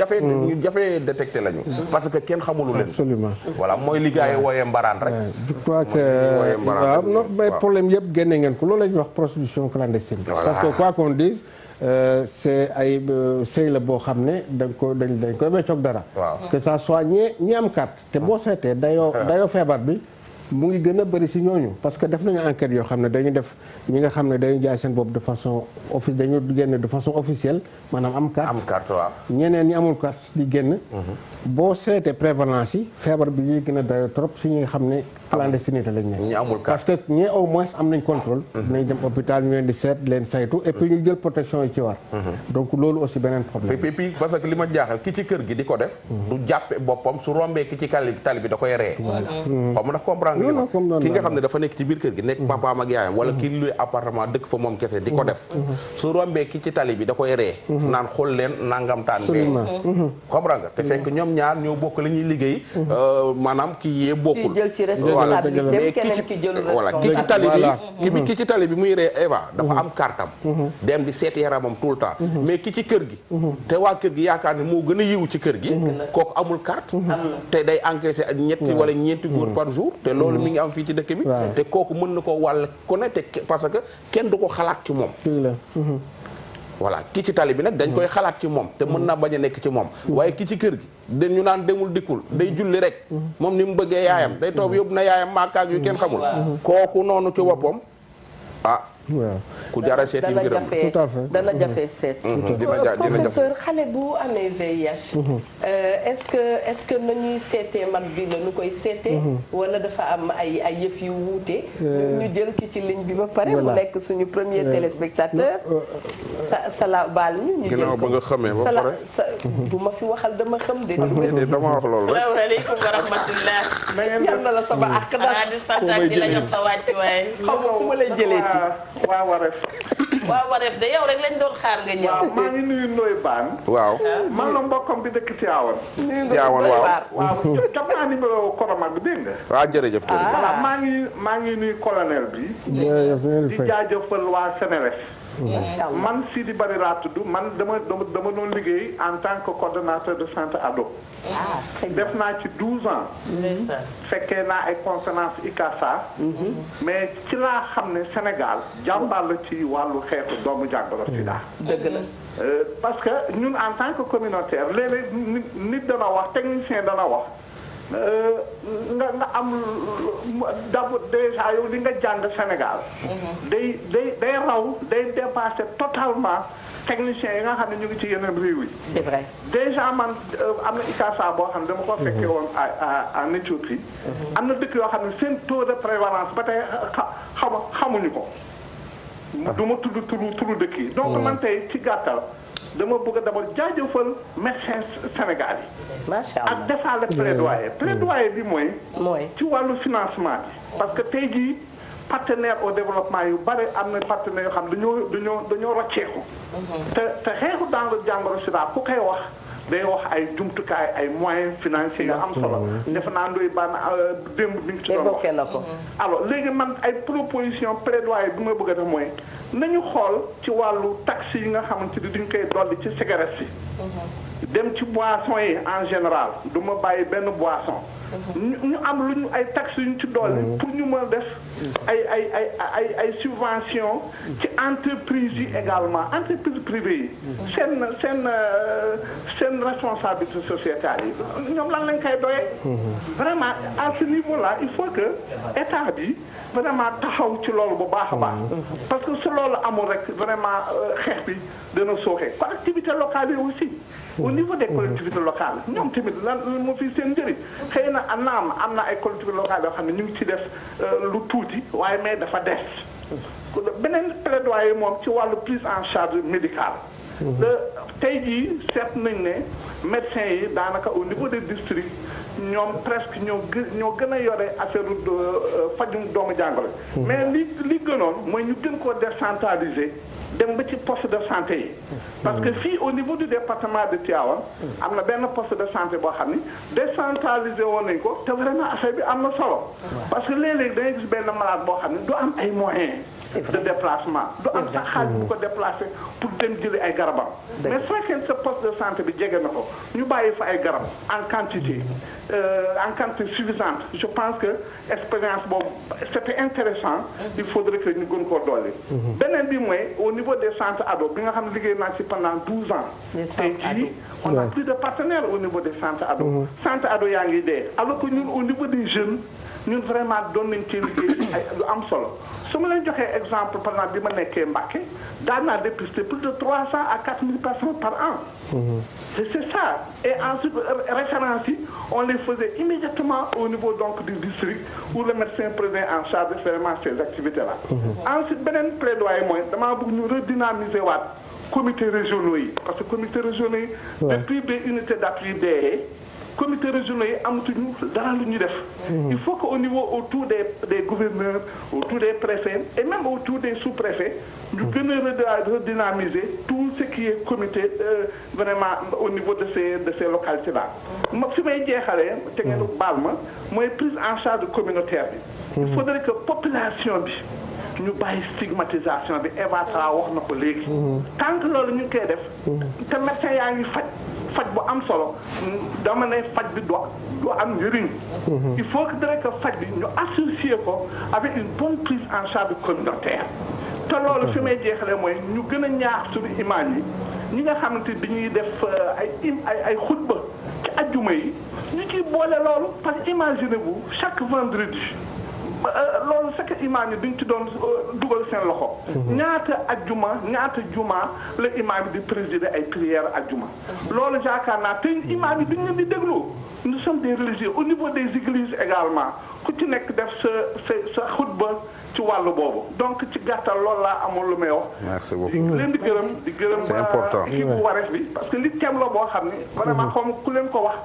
jafee détecté lañu. parce que kenn xamulu leen. absolument voilà mooy li gaa yi wooyee mbaraan rek. je crois que waaw non mais problème yëpp génne ngeen ko loolu la ñuy wax prostitution clandestine. parce que quoi qu'on dise. c'est ay sëy la boo xam ne dañ koy weccoog dara. que ça soit ñi am carte te boo seetee dayoo feebar bi mu ngi gën a bëri si ñooñu parce que def nañu enquête yoo xam ne dañu def ñi nga xam ne dañu jaay seen bopp de façon dañu génn de façon officielle maanaam am carte waaw. ñeneen ñi amul carte di génn. boo seetee prévalence yi feebar bi ñuy gën a dayoo trop si ñi nga xam ne clandestinité lañ ne. ñi amul carte parce que ñi au moins am nañ contrôle. dinañ dem hôpital ñu leen di seet leen saytu et puis ñu jël protection yi ci war. donc loolu aussi beneen problème. puis parce que li ma jaaxal ki ci kër gi di ko def. du jàppe boppam su rombee ki ci tali bi da koy ree. xaw ma ndax comprendre ki nga xam ne dafa nekk ci biir kër gi nekk papaam ak yaayam wala ki luy appartement dëkk fa moom kese di ko def. su rombee ki ci tali bi da koy ree. naan xool leen nangamtaan bee. comprendre nga te fekk ñoom ñaar ñoo bokk la ñuy liggéey. maanaam kii yee bokkul. ki jël ci responsabilité keneen ki jël voilà ki ci tali bi ki ci tali bi muy ree Eva dafa am kartam dem di seet yaramam tout le temps mais ki ci kër gi te waa kër gi yaakaar ne moo gën a yiw ci kër gi kooku amul carte te day encaissé ñetti wala ñeenti góor par jour te loolu mi ngi am fii ci dëkk bi te kooku mën na ko wàll ku ne te parce que kenn du ko xalaat ci moom voilà ki ci tali bi nag dañ koy xalaat ci moom te mën naa bañ a nekk ci moom waaye ki ci kër gi dañu naan demul dikkul day julli rek moom ni mu bëggee yaayam day toog yóbbu na yaayam maakaak yu kenn xamul kooku noonu ci boppam waaw ku jara seeti mbiram tout à fait dana jafe seet. professeur xale bu amee VIH. est-ce que nañuy seetee mag bi la ñu koy seetee. wala dafa am ay yëf yu wuute. ñu jël ki ci ligne bi ba pare. mu nekk suñu premier téléspectateur. sala baal ñu jël ko ba nga xamee ba pare bu ma fi waxal dama xam de. dama wax loolu rek. salaamaaleykum wa rahmatulah. yal na la sama àq daal di santaat di la jox sa wàccuwaay. xaw ma fu ma lay jëleeti. waa Wareef de yow rek lañ doon xaar nga ñëw. waaw maa ngi nuyu Ndoye Bane. waaw man la mbokkam bi dëkk Tivaouane. Tivaouane waaw jot naa numéro koroma bi dégg nga. waaw jërëjëf kër voilà maa ngi nuyu colonel bi. di jaajëfal waa Sénélec. man Sidi Bari laa tudd man dama doon liggéey en tant que coordonnateur de centre ado. def naa ci 12 ans. fekkee naa ay conférence ICASA. mais ci laa xam ne Sénégal jàmbaar la ci wàllu xeetu doomu jàngoro sida. dëgg la. parce que ñun en tant que communautaire léeg-léeg nit dana wax technicien dana wax nga am d'abord déjà yow li nga jàng Sénégal. day raw day dépasser totalement techniciens yi nga xam ne ñu ngi ci yeneen réew yi. c'est vrai déjà man am na ICASA boo xam ne dama ko fekkee woon en Éthiopie. am na dëkk yoo xam ne seen taux de prévalence ba tey xamuñu ko. du ma tudd turu dëkk yi. donc man tey ci gàttal dama bëgg a d'abord jaajëfal médecin Sénégal yi. macha allah ak defaale plaidoyer. plaidoyer bi mooy. ci wàllu financement bi. parce que tey jii partenaire au développement yu bari am na partenaires yoo xam dañoo rocceeku. te xeexu jàngoro sida ku koy wax. day wax ay jumtukaay ay moyens financiers yu am solo. defe naa ndoy baan démb bi nga ci doon wax na ko. alors léegi man ay proposition plaidoyer bi ma bëgg a def mooy nañu xool ci wàllu taxes yi nga xamante ni duñ koy dolli ci cigarette yi. dem ci boisson yi en général du ma bàyyi benn boisson. ñu am lu ñu ay taxes yu ñu ci dolli pour ñu mën a def ay subvention ci entreprise yi également entreprise privée yi seen responsabilité sociétale yi ñoom lan lañ koy doyee vraiment à ce niveau là il faut que état bi vraiment taxaw ci loolu bu baax a baax parce que su loolu amul rek vraiment xeex bi dana sooxee collectivité locale yi aussi au niveau des collectivités locales ñoom tamit lan moo fi seen njëriñ xëy na am na ay collectivités locales yoo xam ne ñu ngi ci def lu tuuti waaye mais dafa des beneen plaidoyer moom ci wàllu prise en charge médicale tey jii seet nañ ne médecins yi daanaka au niveau des districts ñoom presque ñoo gën a yore affaire fajum doomu jàngoro mais li gënoon mooy ñu gën koo décentraliser dem ba ci poste de santé yi parce que fii au niveau du département de Tivaouane am na benn poste de santé boo xam ni décentralisé woon nañ ko te vraiment affaire bi am na solo parce que léeg-léeg da ngay gis benn malade boo xam ne du am ay moyens de déplacement du am sax xaalis bu ko déplacé pour dem jëli ay garabam mais su fekkee sa poste de santé bi jege na ko ñu bàyyi fa ay garab en quantité suffisante je pense que expérience boobu c'était intéressant il faudrait que ñu gën koo dolli beneen bi mooy au niveau des centres ados bi nga xam ne liggéey naa ci pendant 12 ans tey jii on a plus de partenaires au niveau des centres ados centres ados yaa ngi dee alors que ñun au niveau des jeunes ñun vraiment doon nañ ci liggéey ay lu am solo su ma leen joxee exemple par exemple bi ma nekkee Mbacké daan naa dépister plus de 300 à 4000 personnes par an c'est ça et ensuite référence yi on les faisait immédiatement au niveau donc du district où le médecin prenait en charge vraiment ces activités là ensuite beneen plaidoyer mooy damaa bëgg ñu redynamiser waat comités régionaux yi parce que comités régionaux yi depuis des unités d'appui des comités régionaux yi amatuñu dara lu ñu def il faut que au niveau autour des gouverneurs autour des préfets et même autour des sous-préfets ñu gën a redynamiser tout ce qui est comité vraiment au niveau de ces localités là ma fi may jeexalee te ngeen baal ma mooy prise en charge communautaire bi il faudrait que population bi ñu bàyyi stigmatisation bi Eva Tra wax na ko léegi tant que loolu ñu ngi koy def te médecin yaa ngi faj bu am solo dama ne faj bi du am njëriñ il faut que faj bi ñu associer ko avec une bonne prise en charge communautaire te loolu fi may jeexale mooy ñu gën a ñaax suñu imaam yi ñi nga xamante dañuy def ay xutba ci ajjuma yi ñu ciy boole loolu parce que imaginez-vous chaque vendredi loolu c'est que imaam yi duñ ci doon dugal seen loxo ñaata juma la imaam yi di présider ay prières ajjuma loolu yaakaar naa te imaam yi duñ leen di déglu nous sommes des religieux au niveau des églises également ku ci nekk def sa xutba ci wàllu boobu donc ci gàttal loolu laa amoon lu may wax. merci beaucoup leen di gërëm c'est important kii bu wareef bi parce que li thème la boo xam ne vraiment xaw ma ku leen ko wax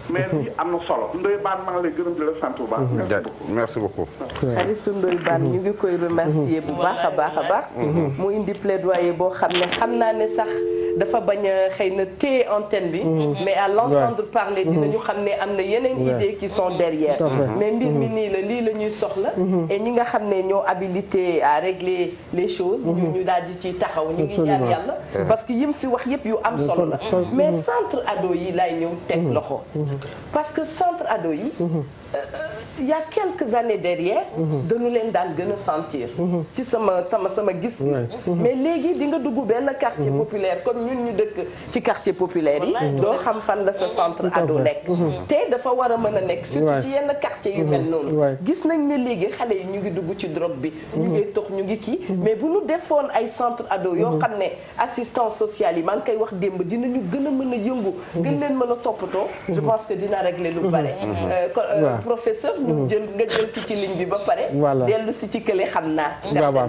mais lii am na solo Ndoye Bane maa ngi lay gërëm di la sant bu baax. merci beaucoup. xaritu Ndoye Bane ñu ngi koy remercier bu baax a baax. mu indi plaidoyer boo xam ne xam naa ne sax dafa bañ a xëy na téye antenne bi. mais à l'entendre parler dinañu xam ne am na yeneen idées qui sont derrière. mais mbir mi nii la lii la ñuy soxla. et ñi nga xam ne ñoo habilité à régler les choses. ñu daal di ci taxaw ñu ngi ñaan yàlla. parce que yim fi wax yëpp yu am solo la. mais centre ado yi laay ñëw teg loxo. parce que centre ado yi il y a quelques années derrière. dañu leen daan gën a sentir. ci sama gis-gis. mais léegi di nga dugg benn quartier populaire comme ñun ñu dëkk ci quartier populaire yi. doo xam fan la sa centre ado nekk. te dafa war a mën a nekk. surtout ci yenn quartier yu mel noonu. gis nañ ne léegi xale yi ñu ngi dugg ci drogue bi. ñu ngi tox ñu ngi kii. mais bu ñu defoon ay centre ado yoo xam ne assistance sociale yi maa ngi koy wax démb dinañu gën a mën a yëngu. gën leen mën a toppatoo. je pense que dina régler lu bare. professeur. ñu jël nga jël ki ci ligne bi ba pare. voilà dellu si ci kële xam naa. waaw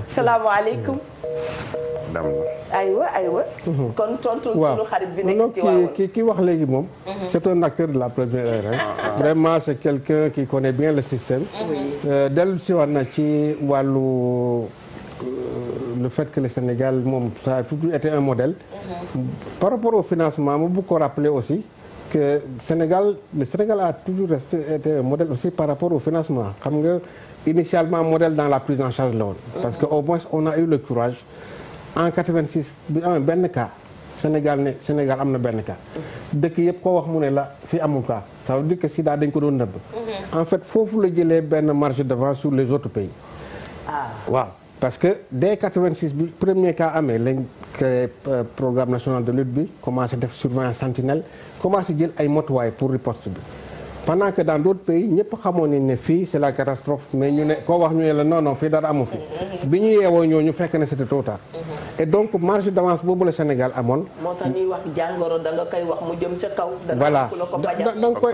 salaamaaleykum. aywa. kon tontu sunu xarit bi nekk ci waaw ki wax léegi moom. c'est un acteur de la première heure. vraiment c'est quelqu'un qui connaît bien le système. dellu si war na ci wàllu le fait que le Sénégal moom ça a toujours été un modèle. par rapport au financement mu bëgg ko rappeler aussi. que le Sénégal a toujours été un modèle aussi par rapport au financement xam nga initialement modèle dans la prise en charge la woon. parce que au moins on a eu le courage en 86 bi amee benn cas Sénégal am na benn cas. dëkk yëpp koo wax mu ne la fi amul cas ça veut dire que Sida dañ ko doon nëbb. en fait foofu la jëlee benn marge d'avance sur les autres pays. waaw parce que dès 86 bi premier cas amee lañ créé programme national de lutte bi commencé def surveillance sentinelle commencé jël ay motuwaay pour riposte bi pendant que dans d'autres pays ñëpp xamoon nañ ne fii c'est la catastrophe mais ñu ne koo wax ñu ne la non fii dara amu fi bi ñu yeewoo ñoo ñu fekk ne c'était trop tard et donc marge d'avance boobu la Sénégal amoon. moo tax ñuy wax jàngoro da nga koy wax mu jëm ca kaw. voilà da nga koy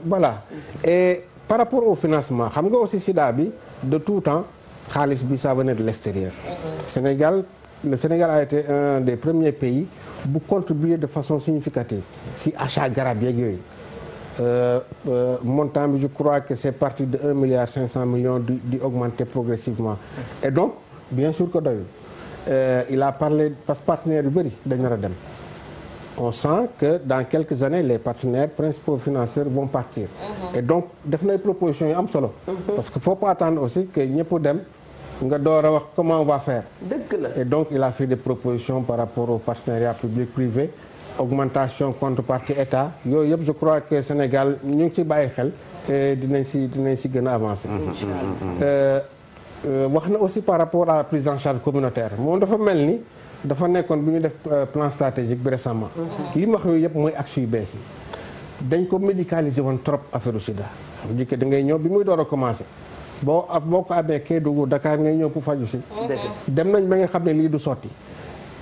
voilà et par rapport au financement xam nga aussi Sida bi de tout temps. xaalis bi ça venait de l'extérieur. Le Sénégal a été un des premiers pays bu contribuer de façon significative si achat garab yeeg yooyu montant bi je crois que c'est parti de 1,5 milliard di augmenter progressivement et donc bien sûr que doyul il a parlé parce que partenaires yu bëri dañ nar a dem on sent que dans quelques années les partenaires principaux financiers vont partir et donc def na ay propositions yu am solo parce que faut pas attendre aussi que ñëpp dem nga door a wax comment on va faire. dëgg la et donc il a fait des propositions par rapport au partenariat public-privé augmentation contrepartie état yooyu yëpp je crois que Sénégal ñu ngi ci bàyyi xel et dinañ si gën a avancer. wax na aussi par rapport à la prise en charge communautaire moom dafa mel ni dafa nekkoon bi ñu def plan stratégique bi récemment. li mu wax yooyu yëpp mooy axe yu bees yi dañ ko médicaliser woon trop affaire Sida. xam nga da ngay ñëw bi muy door a commencer. boo ko amee Kédougou Dakar ngay ñëw pour faju si. dem nañ ba nga xam ne lii du sotti.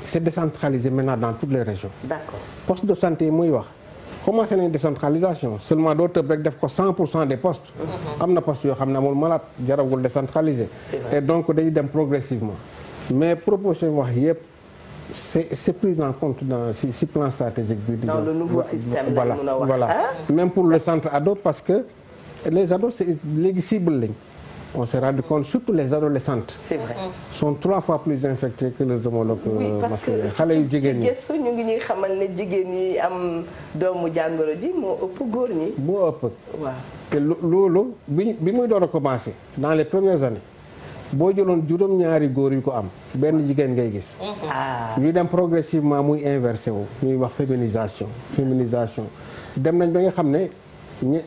c'est décentralisé maintenant dans toutes les régions. d'accord poste de santé yi muy wax commencé nañ décentralisation seulement doo tëb rek def ko 100% des postes. am na postes yoo xam ne amul malade jarawul décentralisé. et donc dañuy dem progressivement. mais proposition wax yëpp c'est pris en compte si plan stratégique bi. dans le nouveau système voilà même pour le centre ado parce que les ados c'est léegi cible lañ. on s'est rendu compte surtout les adolescentes. c'est vrai. sont 3 fois plus infectées que les homologues masculins. xale yu jigéen ñi gëstu ñu ngi ñuy xamal ne jigéen ñi am doomu jàngoro ji moo ëpp góor ñi. moo ëpp. waaw te loolu bi muy door a commencer dans les premières années boo jëloon juróom-ñaari góor yu ko am benn jigéen ngay gis. ñuy dem progressivement muy inversé wu ñuy wax féminisation dem nañ ba nga xam ne.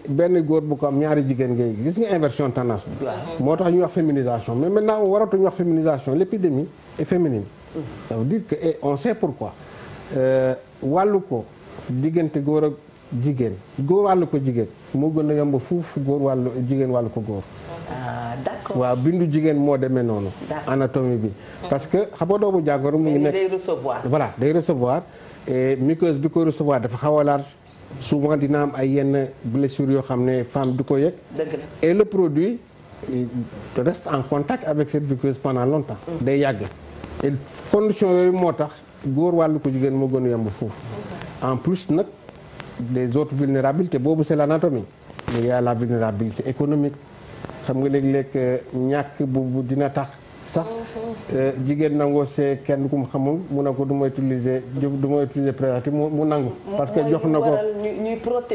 benn góor bu ko am ñaari jigéen ngay gis nga inversion tendance bi. moo tax ñuy wax féminisation mais maintenant waratuñu wax féminisation l'épidémie est féminine. ça veut dire que on sait pourquoi wàllu ko diggante góor ak jigéen góor wàllu ko jigéen moo gën a yomb fuuf góor wàllu jigéen wàllu ko góor. d'accord waaw bindu jigéen moo demee noonu. anatomie bi. parce que xam nga doomu jàngoro mu ngi nekk day recevoir. voilà day recevoir et muqueuse bi ko recevoir dafa xaw a large. souvent dina am ay yenn blessures yoo xam ne femme du ko yëg. et le produit reste en contact avec cette muqueuse pendant longtemps. day yàgg et conditions yooyu moo tax góor wàllu ko jigéen moo gën a yomb foofu. en plus nag des autres vulnérabilités boobu c'est l'anatomie. il y a la vulnérabilité économique xam nga léeg-léeg ñàkk bu dina tax sax jigéen nangoo see kenn ku mu xamul mu ne ko du ma utiliser préservatif mu nangu. parce que jox na ko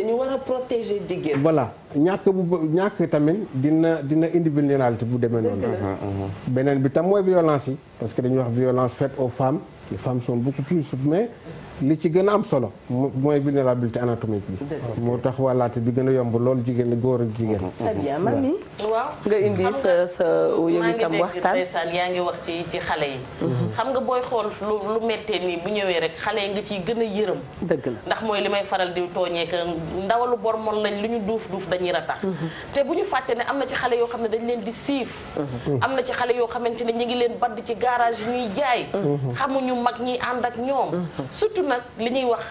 ñu war a protéger jigéen. voilà ñàkk tamit dina indi vulnérabilité bu demee noonu. beneen bi tam mooy violence yi parce que dañuy wax violence faite aux femmes les femmes sont beaucoup plus souples mais li ci gën a am solo mooy vulnérabilité anatomique bi. moo tax wàllaate bi gën a yomb loolu jigéen góor ak jigéen. très bien mami. waaw nga indi sa yow itam waxtaan. ndeysaan yaa ngi wax ci xale yi. xam nga booy xool lu méttee nii bu ñëwee rek xale yi nga ciy gën a yërëm. dëgg la ndax mooy li may faral di tooñee que ndawalu bormon lañ lu ñu duuf dañuy ratax. te bu ñu fàtte ne am na ci xale yoo xam ne dañ leen di siif. am na ci xale yoo xamante ne ñu ngi leen badd ci garage yi ñuy jaay. xamuñu mag ñi ànd ak ñoom. surtout nag li ñuy wax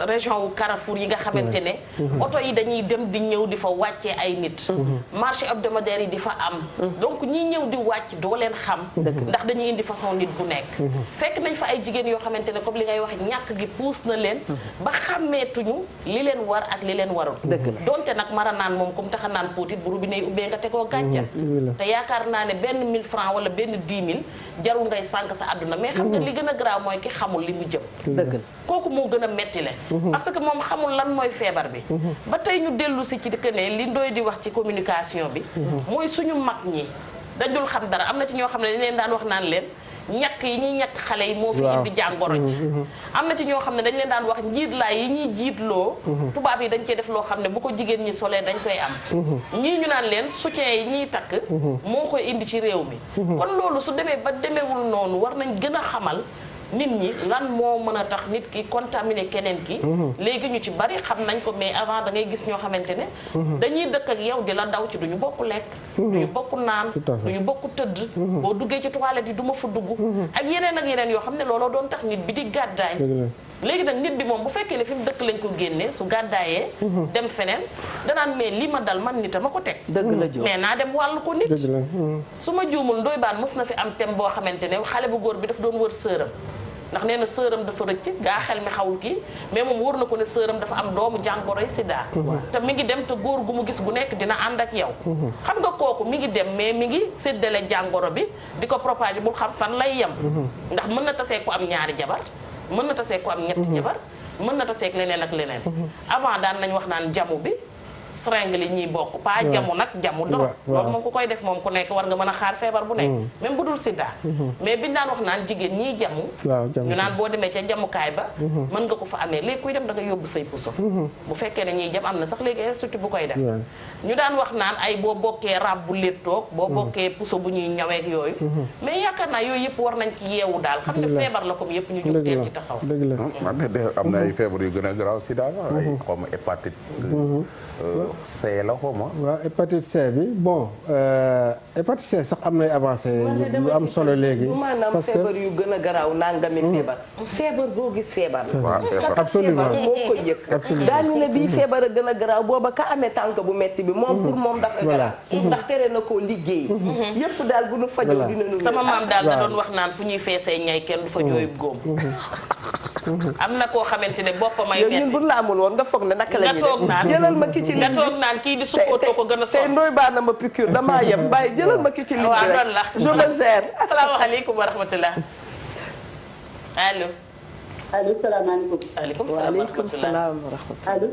région wu Carrefour yi nga xamante ne oto yi dañuy dem di ñëw di fa wàccee ay nit marché hebdomadaire yi di fa am donc ñi ñëw di wàcc doo leen xam ndax dañuy indi façon nit bu nekk fekk nañ fa ay jigéen yoo xamante ne comme li ngay wax ñàkk gi puus na leen ba xàmmeetuñu li leen war ak li leen warul donte nag mara naan moom comme taxa naan póotit bu robinet yi ubbee nga tegoo gàncax te yaakaar naa ne benn 1000 francs wala benn 10 000 jarul ngay sànk sa àdduna mais xam nga li gën a graaw mooy ki xamul li mu jëm kooku moo gën a metti le parce que moom xamul lan mooy feebar bi ba tey ñu dellu si ci que ne li Ndoye di wax ci communication bi mooy suñu mag ñi dañ dul xam dara am na ci ñoo xam ne dañ leen daan wax naan leen ñàkk yi ñuy ñàkk xale yi moo fi indi jàngoro ji am na ci ñoo xam ne dañ leen daan wax njiitlaay yi ñuy jiitloo tubaab yi dañ cee def loo xam ne bu ko jigéen ñi solee dañ koy am ñii ñu naan leen soutien yi ñuy takk moo koy indi ci réew mi kon loolu su demee ba demeewul noonu war nañ gën a xamal nit ñi lan moo mën a tax nit ki contaminé keneen ki léegi ñu ci bari xam nañ ko mais avant da ngay gis ñoo xamante ne dañuy dëkk ak yow di la daw ci duñu bokk lekk duñu bokk naan duñu bokk tëdd boo duggee ci toilette yi du ma fa dugg ak yeneen yoo xam ne looloo doon tax nit bi di gàddaay léegi nag nit bi moom bu fekkee ne fi mu dëkk lañ ko génnee su gàddaayee dem feneen danaan mais li ma dal man nit a ma ko teg mais naa dem wàllu ko nit su ma juumul Ndoye Bane mos na fi am thème boo xamante ne xale bu góor bi daf doon wër sëram ndax nee na sëram dafa rëcc gaa xel mi xawul kii mais moom wóor na ko ne sëram dafa am doomu jàngoroy sida te mi ngi dem te góor gu mu gis gu nekk dina ànd ak yow xam nga kooku mi ngi dem mais mi ngi séddale jàngoro bi di ko propagé bul xam fan lay yem ndax mën na tasee ko am ñaari jabar mën na tasee ko am ñetti jabar mën na tasee leneen ak leneen avant daan nañ wax naan jamu bi seringue li ñuy bokk pas jamu nag jamu doro loolu moom ku koy def moom ku nekk war nga mën a xaar feebar bu nekk même bu dul sida mais biñ daan wax naan jigéen ñiy jamu ñu naan boo demee ca jamukaay ba mën nga ko fa amee léegi kuy dem da nga yóbbu say puso bu fekkee ne ñiy jam am na sax léegi institut bu koy def ñu daan wax naan ay boo bokkee rab bu léttoog boo bokkee puso bu ñuy ñaweeg yooyu mais yaakaar naa yooyu yëpp war nañ ci yeewu daal xam ne feebar la comme yëpp ñu jóg teel ci taxaw man de am na ay feebar yu gën a garaaw sida ay xaw ma hépatite C la xaw ma. waaw hépatite C bi bon hépatite C sax am nay avancé yu am solo léegi. parce que feebar yu gën a garaaw nangami feebar. feebar boo gis feebar. waaw feebar absolument moo koy yëg. daañu ne bii feebar a gën a garaaw booba ka amee tànk bu metti bi moom pour moom dafa garaaw. ndax tere na koo liggéey. yëpp daal bu nu fajoo dina nu. sama maam daal da doon wax naan fu ñuy feesee ñay kenn du fa jooyub góom. am na koo xamante ne boppam ay metti ñun bu la amul woon nga foog ne naka la ñuy def jëlal ma ki ci nga toog naan kii di supportoo ko gën a sonn tey Ndoye Bane ma piqûre damaa yem bàyyi jëlal ma ki ci ligne waaw loolu la je le gère. asalaamaaleykum wa rahmatulah allo. allo salaamaaleykum. waaleykum salaam wa waaleykum rahmatulah salaam wa rahmatulah. allo.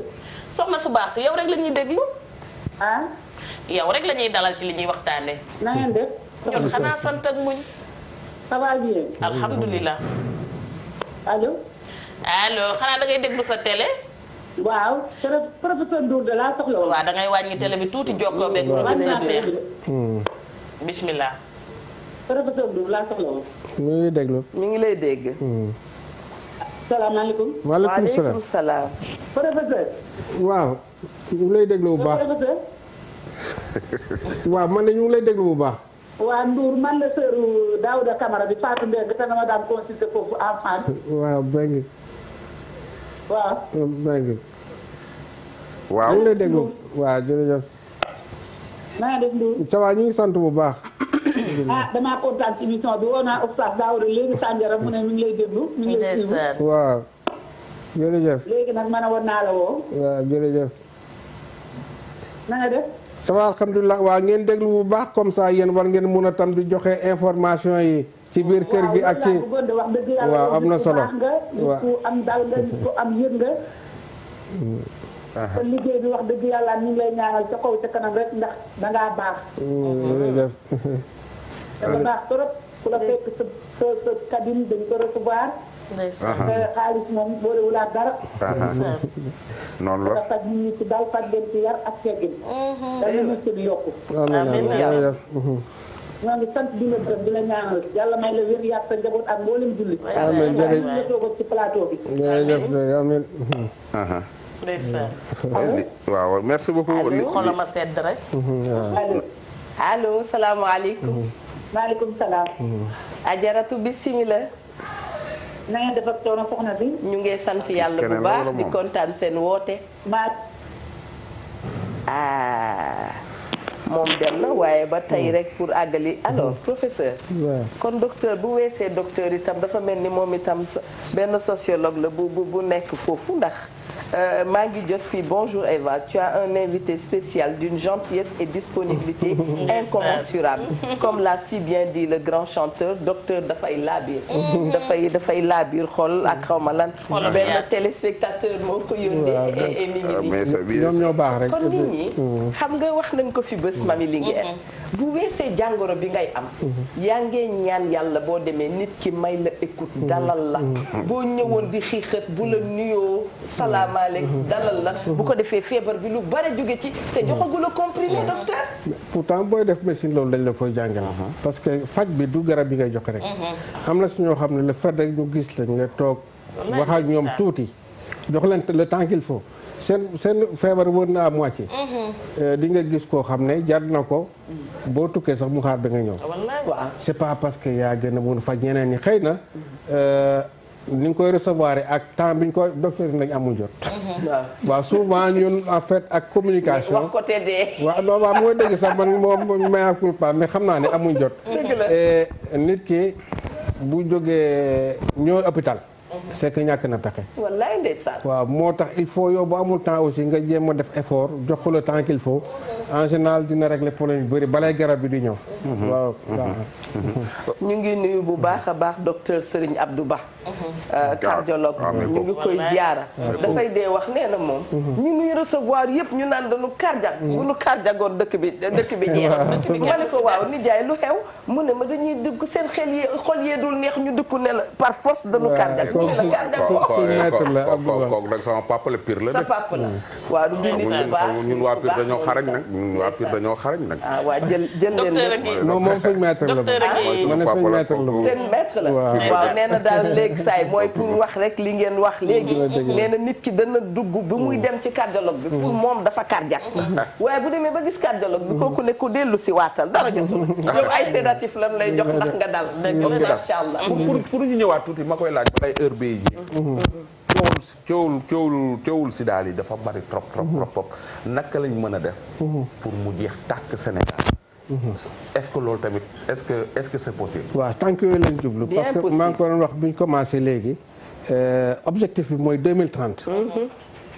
soxna su baax si yow rek la ñuy déglu. ah. yow rek la ñuy dalal ci li ñuy waxtaanee. na ngeen def. ñun xanaa sant ak muñ. ça va bien. alhamdulilah. allo. allo xanaa da ngay déglu sa télé. waaw professeur Ndour de laa soxla woon. waaw da ngay wàññi télé bi tuuti jokkoo beeg professeur neex. bismillah. professeur Ndour laa soxla woon. ñu ngi déglu. ñu ngi lay dégg. salaamaaleykum. waaleykum salaam. professeur. waaw ñu ngi lay déglu bu baax. professeur. waaw man de ñu ngi lay déglu bu baax. waa Ndour man la sëru Daouda Camara bi Fatou Mbengue te dama daan consulter foofu enfant bi. waaw Mbengue. waaw. Mbengue. waaw ñu ngi lay déglu waaw jërëjëf. na nga def Ndour. ça va ñu ngi sant bu baax. ah damaa kontaan ci émission bi woo naa Oustaz Daouda léegi Sandiara mu ne mi ngi lay déglu. mi ngi lay suivre waaw jërëjëf. léegi nag man a woon naa la woo. waaw jërëjëf. na nga def. ça va alhamdulilah waa ngeen déglu bu baax comme ça yéen war ngeen mun a tam di joxe information yi ci biir kër gi ak ci waaw am na solo waaw ku am dal nga ku am yëg nga kon liggéey bi wax dëgg yàlla ñu ngi lay ñaanal ca kaw ca kanam rek ndax dangaa baax jërëjëf danga baax trop ku la fekk sa cabine dañ ko recevoir xaalis moom boolewul ak dara. noonu la. faj nit ñi ci dal faj leen ci yar ak teggin. dañu nekk di yokku. ñoo ngi sant di la gërëm di la ñaanal yàlla may la wér yàq sa njaboot ak mboolem julli. amiin jërëjëf ñu toog ci plateau bi. jërëjëf amiin. ndeysaan. waaw merci beaucoup. xoolal ma sedd rek. allo salaamaaleykum. maaleykum salaam. Ajaratu bisimilah. na ngeen def ak coono soxna si. ñu ngi sant yàlla bu baax di kontaan seen woote. moom dem na waaye ba tey rek pour àggali alors professeur. kon docteur bu weesee docteur itam dafa mel ni moom itam benn sociologue la bu nekk foofu ndax maa ngi jot fii bonjour Eva tu as un invité spécial d'une gentillesse et disponibilité incommensurable comme l'a si bien dit le grand chanteur docteur dafay laabiir dafay laabiir xol ak xawma lan benn téléspectateur moo ko yónnee et nit ñi ñoom ñoo baax rek kon nit ñi xam nga wax nañ ko fi bés Mami Linguère bu weesee jàngoro bi ngay am yaa ngee ñaan yàlla boo demee nit ki may la écoute dalal la boo ñëwoon di xiixat bu la nuyoo salaamaaleykum dalal la bu ko defee feebar bi lu bare jóge ci te joxagu la comprimé docteur pourtant booy def médecine loolu dañ la koy jàngal parce que faj bi du garab bi ngay jox rek am na si ñoo xam ne le fait rek ñu gis la nga toog wax ak ñoom tuuti jox leen le temps qu'il faut seen feebar wër na à moitié di nga gis koo xam ne jar na ko boo tukkee sax mu xaar ba nga ñëw c'est pas parce que yaa gën a mun faj ñeneen ñi xëy na ni nga koy recevoir ak temps bi ñu koy docteur yi nañ amul jot waaw souvent ñun en fait ak communication wax côté dee waaw non waaw mooy dëgg sax man moom mea culpa mais xam naa ne amuñ jot nit ki bu jógee ñëw hôpital c'est que ñàkk na pexe. wallaay ndeysaan. waaw moo tax il faut yow bu amul temps aussi nga jéem a def effort jox ko le temps qu'il faut en général dina régler problème yu bëri balay garab bi di ñëw. waaw ñu ngi nuyu bu baax a baax docteur Serigne Abdou Ba. cardiologue ñu ngi koy ziara. dafay dee wax nee na moom. ñu nuy recevoir yëpp ñu naan dañu cardiaque. bu nu cardiagoon dëkk bi jeex. ma ne ko waaw nijaay lu xew mu ne ma dañuy dugg seen xol yee dul neex ñu dugg ne la par force dañu cardiaque. kooku nag sama papa la pire la de. sa papa la waaw du nit bu baax ñun waa pire dañoo xarañ nag ñun waa pire dañoo xarañ nag. ah waa jël leen lépp. non moom suñu maître la seen maître la waaw nee na daal léegi saay mooy pour wax rek li ngeen wax léegi nee na nit ki dana dugg bi muy dem ci cardiologue bi pour moom dafa cardiaque waaye bu demee ba gis cardiologue bi kooku ne ko dellu si waatal dara jotul yow ay sédatif lan lay jox ndax nga dal macha allah pour ñu ñëwaat tuuti ma koy laaj balay heure bi coowul si daal yi dafa bari trop naka lañ mën a def pour mu jeex tàkk Sénégal est-ce que loolu tamit est-ce que c'est possible. waaw tànk yooyu lañ jublu parce que maa ngi ko doon wax bu ñu commencé léegi objectif bi mooy 2030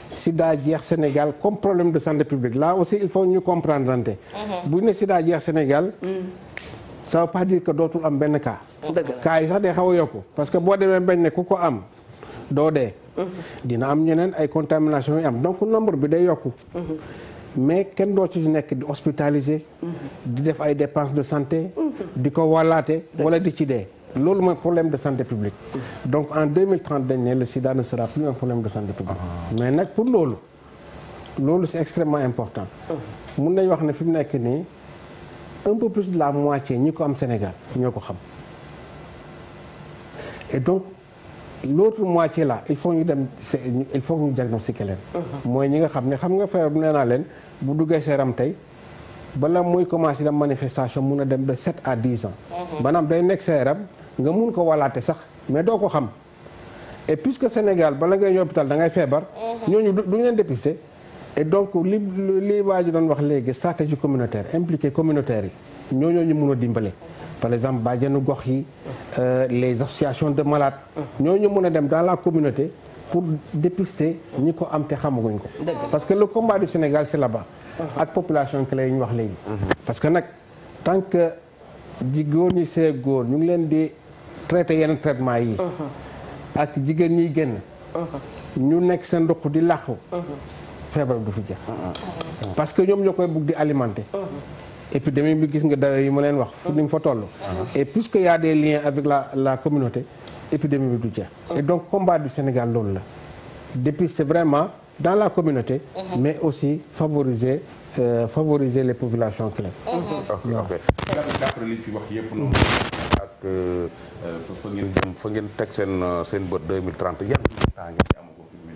sida jeex Sénégal comme problème de santé publique là aussi il faut ñu comprendre ante bu ñu ne sida jeex Sénégal ça veut pas dire que dootul am benn cas cas yi sax day xaw a yokku parce que boo demee bañ ne ku ko am doo dee dina am ñeneen ay contamination yu am donc nombre bi day yokku mais kenn doo ci nekk di hospitaliser di def ay dépenses de santé di ko wàllaate wala di ci dee loolu mooy problème de santé publique donc en 2030 dañ ne le sida ne sera plus un problème de santé publique mais nag pour loolu c'est extrêmement important mun nañ wax ne fi mu nekk nii un peu plus de la moitié ñi ko am Sénégal ñoo ko xam et donc l'autre moitié là il faut ñu dem il faut ñu diagnostiquer leen mooy ñi nga xam ne xam nga feebar nee naa leen bu duggee seeram tey bala muy commencer dem manifestation mun a dem de 7 à 10 ans maanaam day nekk seeram nga mun ko walaate sax mais doo ko xam et puisque Sénégal bala ngay ñëw hôpital da ngay feebar ñooñu duñu leen dépister et donc li waa ji doon wax léegi stratégie communautaire impliqué communautaire yi ñooñoo ñu mun a dimbale par exemple bàjjenu gox yi les associations de malades ñooñu mën a dem dans la communauté pour dépister ñi ko am te xamaguñ ko parce que le combat du Sénégal c'est là-bas ak population clé yi ñu wax léegi parce que nag tant que góor ñi see góor ñu ngi leen di traiter yenn traitement yi ak jigéen ñiy génn ñu nekk seen ndox di làqu feebar du fi jeex parce que ñoom ñoo koy bugg di alimenter épidémie bi gis nga dayo yi ma leen wax fu ni mu fa toll et puisque y a des liens avec la communauté épidémie bi du jeex. Et donc combat du Sénégal loolu la dépister vraiment dans la communauté. mais aussi favoriser les populations clés. ok d'après li fi wax yëpp noonu ak fa ngeen teg seen bët 2030 yan résultat ngeen ci amagum fi mu ne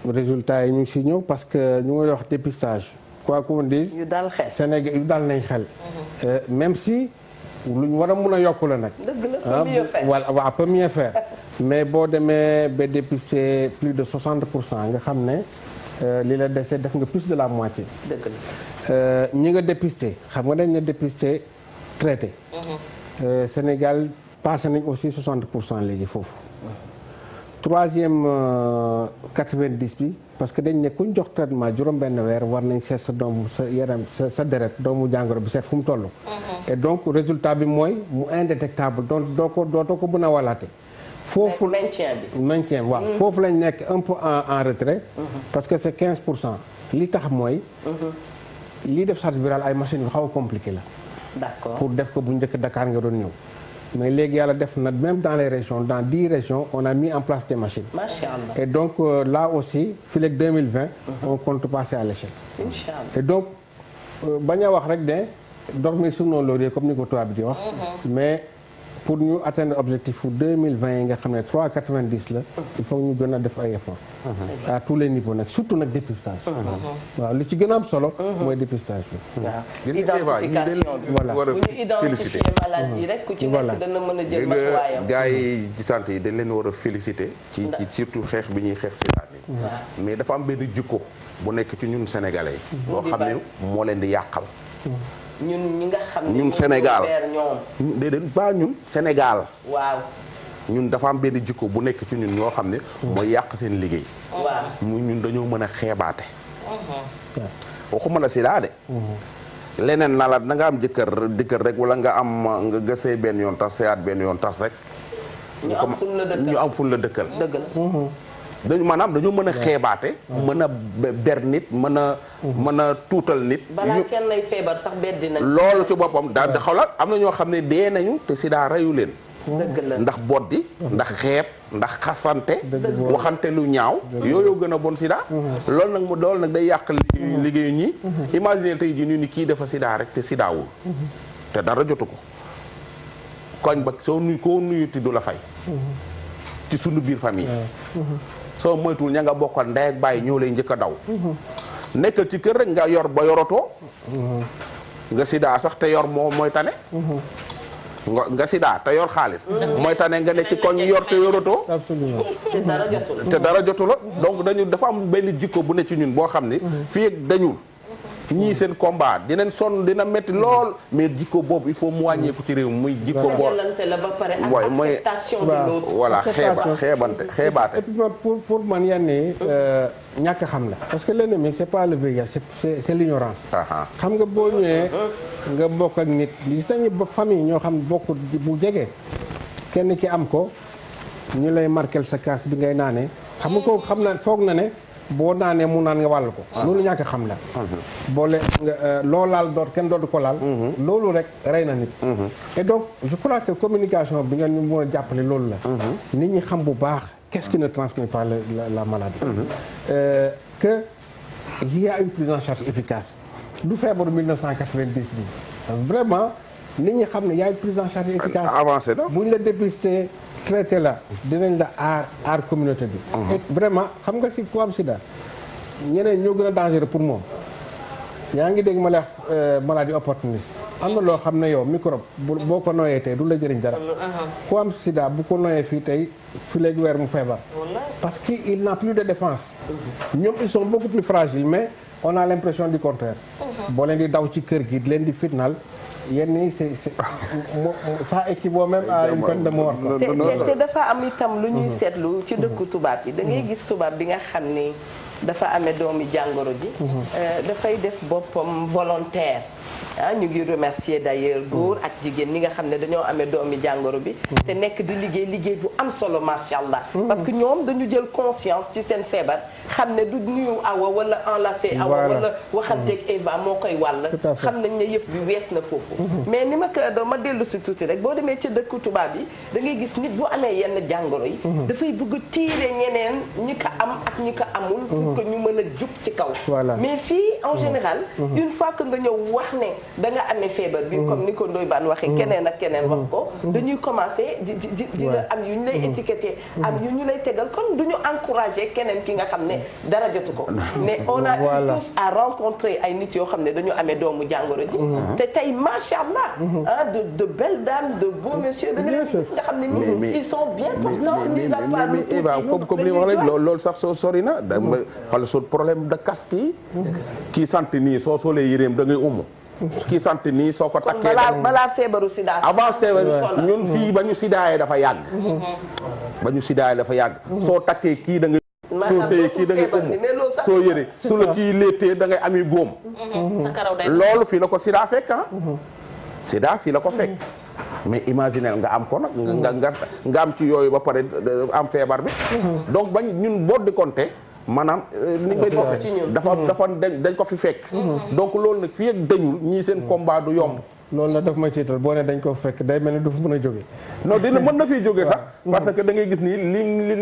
nii. résultats yi ñu ngi si ñëw parce que ñu ngi wax dépistage quoi qu'on dise. yu dal xel Sénégal yu dal nañ xel. même si lu ñu war a mun a yokk la nag. dëgg la faut mieux faire waaw peut mieux faire mais boo demee ba dépister plus de 60% nga xam ne li la dese def nga plus de la moitié. dëgg la ñi nga dépister xam nga dañ ne dépister traité. Sénégal passé nañ aussi 60% léegi foofu. troisième 90 bi parce que dañ ne kuñ jox traitement juróom-benn weer war nañ seet sa doomu sa yaram sa deret doomu jàngoro bi seet fu mu toll. et donc résultat bi mooy mu indétectable donc dootoo ko mën a walaate. foofu maintien waaw foofu lañ nekk un peu en retrait. parce que c'est 15%. li tax mooy. lii def charge virale ay machines yu xaw a compliqué la. d'accord pour def ko bu njëkk Dakar nga doon ñëw. mais léegi yàlla def na même dans les régions dans 10 régions on a mis en place des machines. Machallah. Et donc là aussi fii ak 2020. on compte passer à l'échelle. Inch'Allah. Et donc bañ a wax rek ne dormir sur nos lauriers comme ni ko tubaab bi di wax. mais pour ñu atteindre objectif fu 2020 yi nga xam ne 3,90 la. il faut ñu gën a def ay efforts. à tous les niveaux nag surtout nag dépistage. waaw li ci gën a am solo. mooy dépistage bi. waaw identification bi voilà bu ñu identifier maladie yi rek ku ci nekk dana mën a jël matuwaayam. gars yi ci santé yi dañ leen war a féliciter. ci surtout xeex bi ñuy xeex sida bi. mais dafa am benn jikko bu nekk ci ñun sénégalais yi. boo xam ne moo leen di yàqal. ñun ñi nga xam ne ñun Sénégal ñoom. déedéet ba ñun Sénégal. waaw. ñun dafa am benn jikko bu nekk ci ñun ñoo xam ne. mooy yàq seen liggéey. waaw mu ñun dañoo mën a xeebaate. waxuma la sida de. leneen na la da nga am jëkkër rek wala nga am nga gësee benn yoon tas seyaat benn yoon tas rek. ñu am fun la dëkkal dëgg la. dañu maanaam dañoo mën a xeebaate. mën a ber nit mën a tuutal nit. balaa kenn lay feebar sax beddi nañ. loolu ci boppam daal di xawlaat am na ñoo xam ne dee nañu te sida reyu leen. dëgg la ndax boddi ndax xeeb ndax xasante. waxante lu ñaaw. yooyu gën a bon sida. loolu nag day yàq liggéeyu ñi. imaginer tey jii ñu ni kii dafa sida rek te sidaawul. te dara jotu ko. koñ ba koo nuyuti du la fay. ci sunu biir famille. soo moytuwul ña nga bokkal ndey ak bàyyi ñoo lay njëkk a daw. nekkal ci kër rek nga yor ba yorotoo. nga sida sax te yor mooy tane. nga sida te yor xaalis. mooy tane nga ne ci koñ yor te yorotoo. absolument te dara jotu la donc dafa am benn jikko bu ne ci ñun boo xam ni. fii ak dañul. ñii seen combat dinañ sonn dina métti lool mais jikko boobu il faut mu wàññeeku ci réew mi muy jikko boobu la ba pare ak acceptation de l'autre. voilà xeebaate et puis pour man yenn yi ñàkk xam la parce que l'ennemi c'est pas le VIH c'est l'ignorance. xam nga boo ñëwee nga bokk ak nit gis nañu ba famille ñoo xam bokk bu jege kenn ki am ko ñu lay marquel sa kaas bi ngay naanee xam nga ko xam na foog na ne boo naanee mu naan nga wàll ko. loolu ñàkk xam la. boole loo laal kenn dootu ko laal. loolu rek rey na nit. et donc je crois que communication bi nga ñu mën a jàppale loolu la. nit ñi xam bu baax qu'est-ce qui ne transmet pas la maladie. que il y a une prise en charge efficace. du feebaru 1990 bi vraiment nit ñi xam ne y a une prise en charge efficace. avancé na buñ la dépister traité la dinañ la aar communauté bi. et vraiment xam nga si ku am sida ñeneen ñoo gën a dangereux pour moom. yaa ngi dégg ma la maladie opportuniste am na loo xam ne yow microbe boo ko noyee tey du la jëriñ dara. ku am sida bu ko noyee fii tey fii léegi weer mu feebar. parce que il n'a plus de défense. ñoom ils sont beaucoup plus fragiles mais on a l'impression du contraire. boo leen di daw ci kër gi di leen di fitnaal. yenn yi ça équivaut même à une peine de mort. te dafa am itam lu ñuy seetlu ci dëkku tubaab yi da ngay gis tubaab bi nga xam ni dafa amee doomi jàngoro ji. dafay def boppam volontaire. ñu ngi remercier d'ailleurs góor ak jigéen ñi nga xam ne dañoo amee doomi jàngoro bi te nekk di liggéey bu am solo macha allah. parce que ñoom dañu jël conscience ci seen feebar xam ne du nuyu awa wala enlacer awa wala waxanteeg Eva moo koy wàll. xam nañ ne yëf bi wees na foofu. mais ni ma ko ma dellu si tuuti rek boo demee ci dëkku tubaab yi da ngay gis nit bu amee yenn jàngoro yi. dafay bëgg tiire ñeneen ñi ko am ak ñi ko amul. pour que ñu mën a jug ci kaw. mais fii en général. une fois que nga ñëw wax ne da nga amee feebar bi comme ni ko Ndoye Bane waxee keneen ak keneen wax ko. dañuy commencer di la am yu ñu lay étiqueter am yu ñu lay tegal comme du ñu encourager keneen ki nga xam ne dara jotu ko. mais on a eu tous à rencontrer ay nit yoo xam ne dañu amee doomu jàngoro ji. te tey macha allah de belles dames de beaux messieurs. nga xam ne nii ils sont bien portants. mais comme li ma wax rek loolu sax soo sori na dama xool su problème de casque yi. kii sant nii soo solee yéreem da ngay umu. kii sant nii soo ko takkee balaa feebaru sida avant feebaru ñun fii ba ñu sidaayee dafa yàgg. ba ñu sidaayee dafa yàgg. soo takkee kii da ngay. soo sëyee kii da ngay umu soo yëre su la kii léetee da ngay ami góom. loolu fii la ko sida fekk sida fii la ko fekk. mais imaginez nga am ko nag nga am ci yooyu ba pare am feebar bi. donc bañ ñun boo di compter maanaam ni ngay doxee dafa dañ ko fi fekk. donc loolu nag fii ak dañul ñii seen combat du yomb. loolu la daf ma ciital boo ne dañ ko fekk day mel ni du fa mën a jóge. non dina mën na fiy jóge sax. parce que da ngay gis ni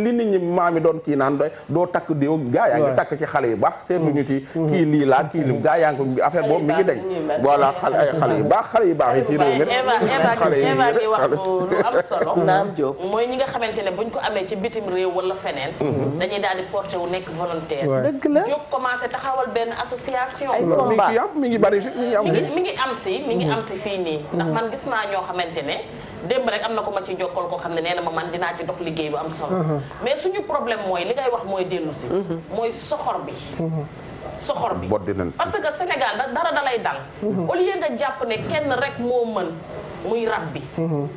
li nit ñi maam yi doon kii naan doo takk diw gaa yaa ngi takk ci xale yu baax seetuñu ci kii lii laa kii lim gaa yaa ngi affaire boobu mi ngi deñ voilà xale yu baax yi ci réew mi Eva ngi wax lu am solo mooy ñi nga xamante ne buñ ko amee ci bitim réew wala feneen dañuy daal di porté wu nekk volontaire dëgg la jóg commencé taxawal benn association mi ngi bari mi ngi am si fii nii ndax man gis naa ñoo xamante ne démb rek am na ko ma ci jokkal koo xam ne nee na ma man dinaa ci dox liggéey bu am solo mais suñu problème mooy li ngay wax mooy dellu si mooy soxor bi parce que Sénégal dara dalay dal au lieu nga jàpp ne kenn rek moo mën muy rab bi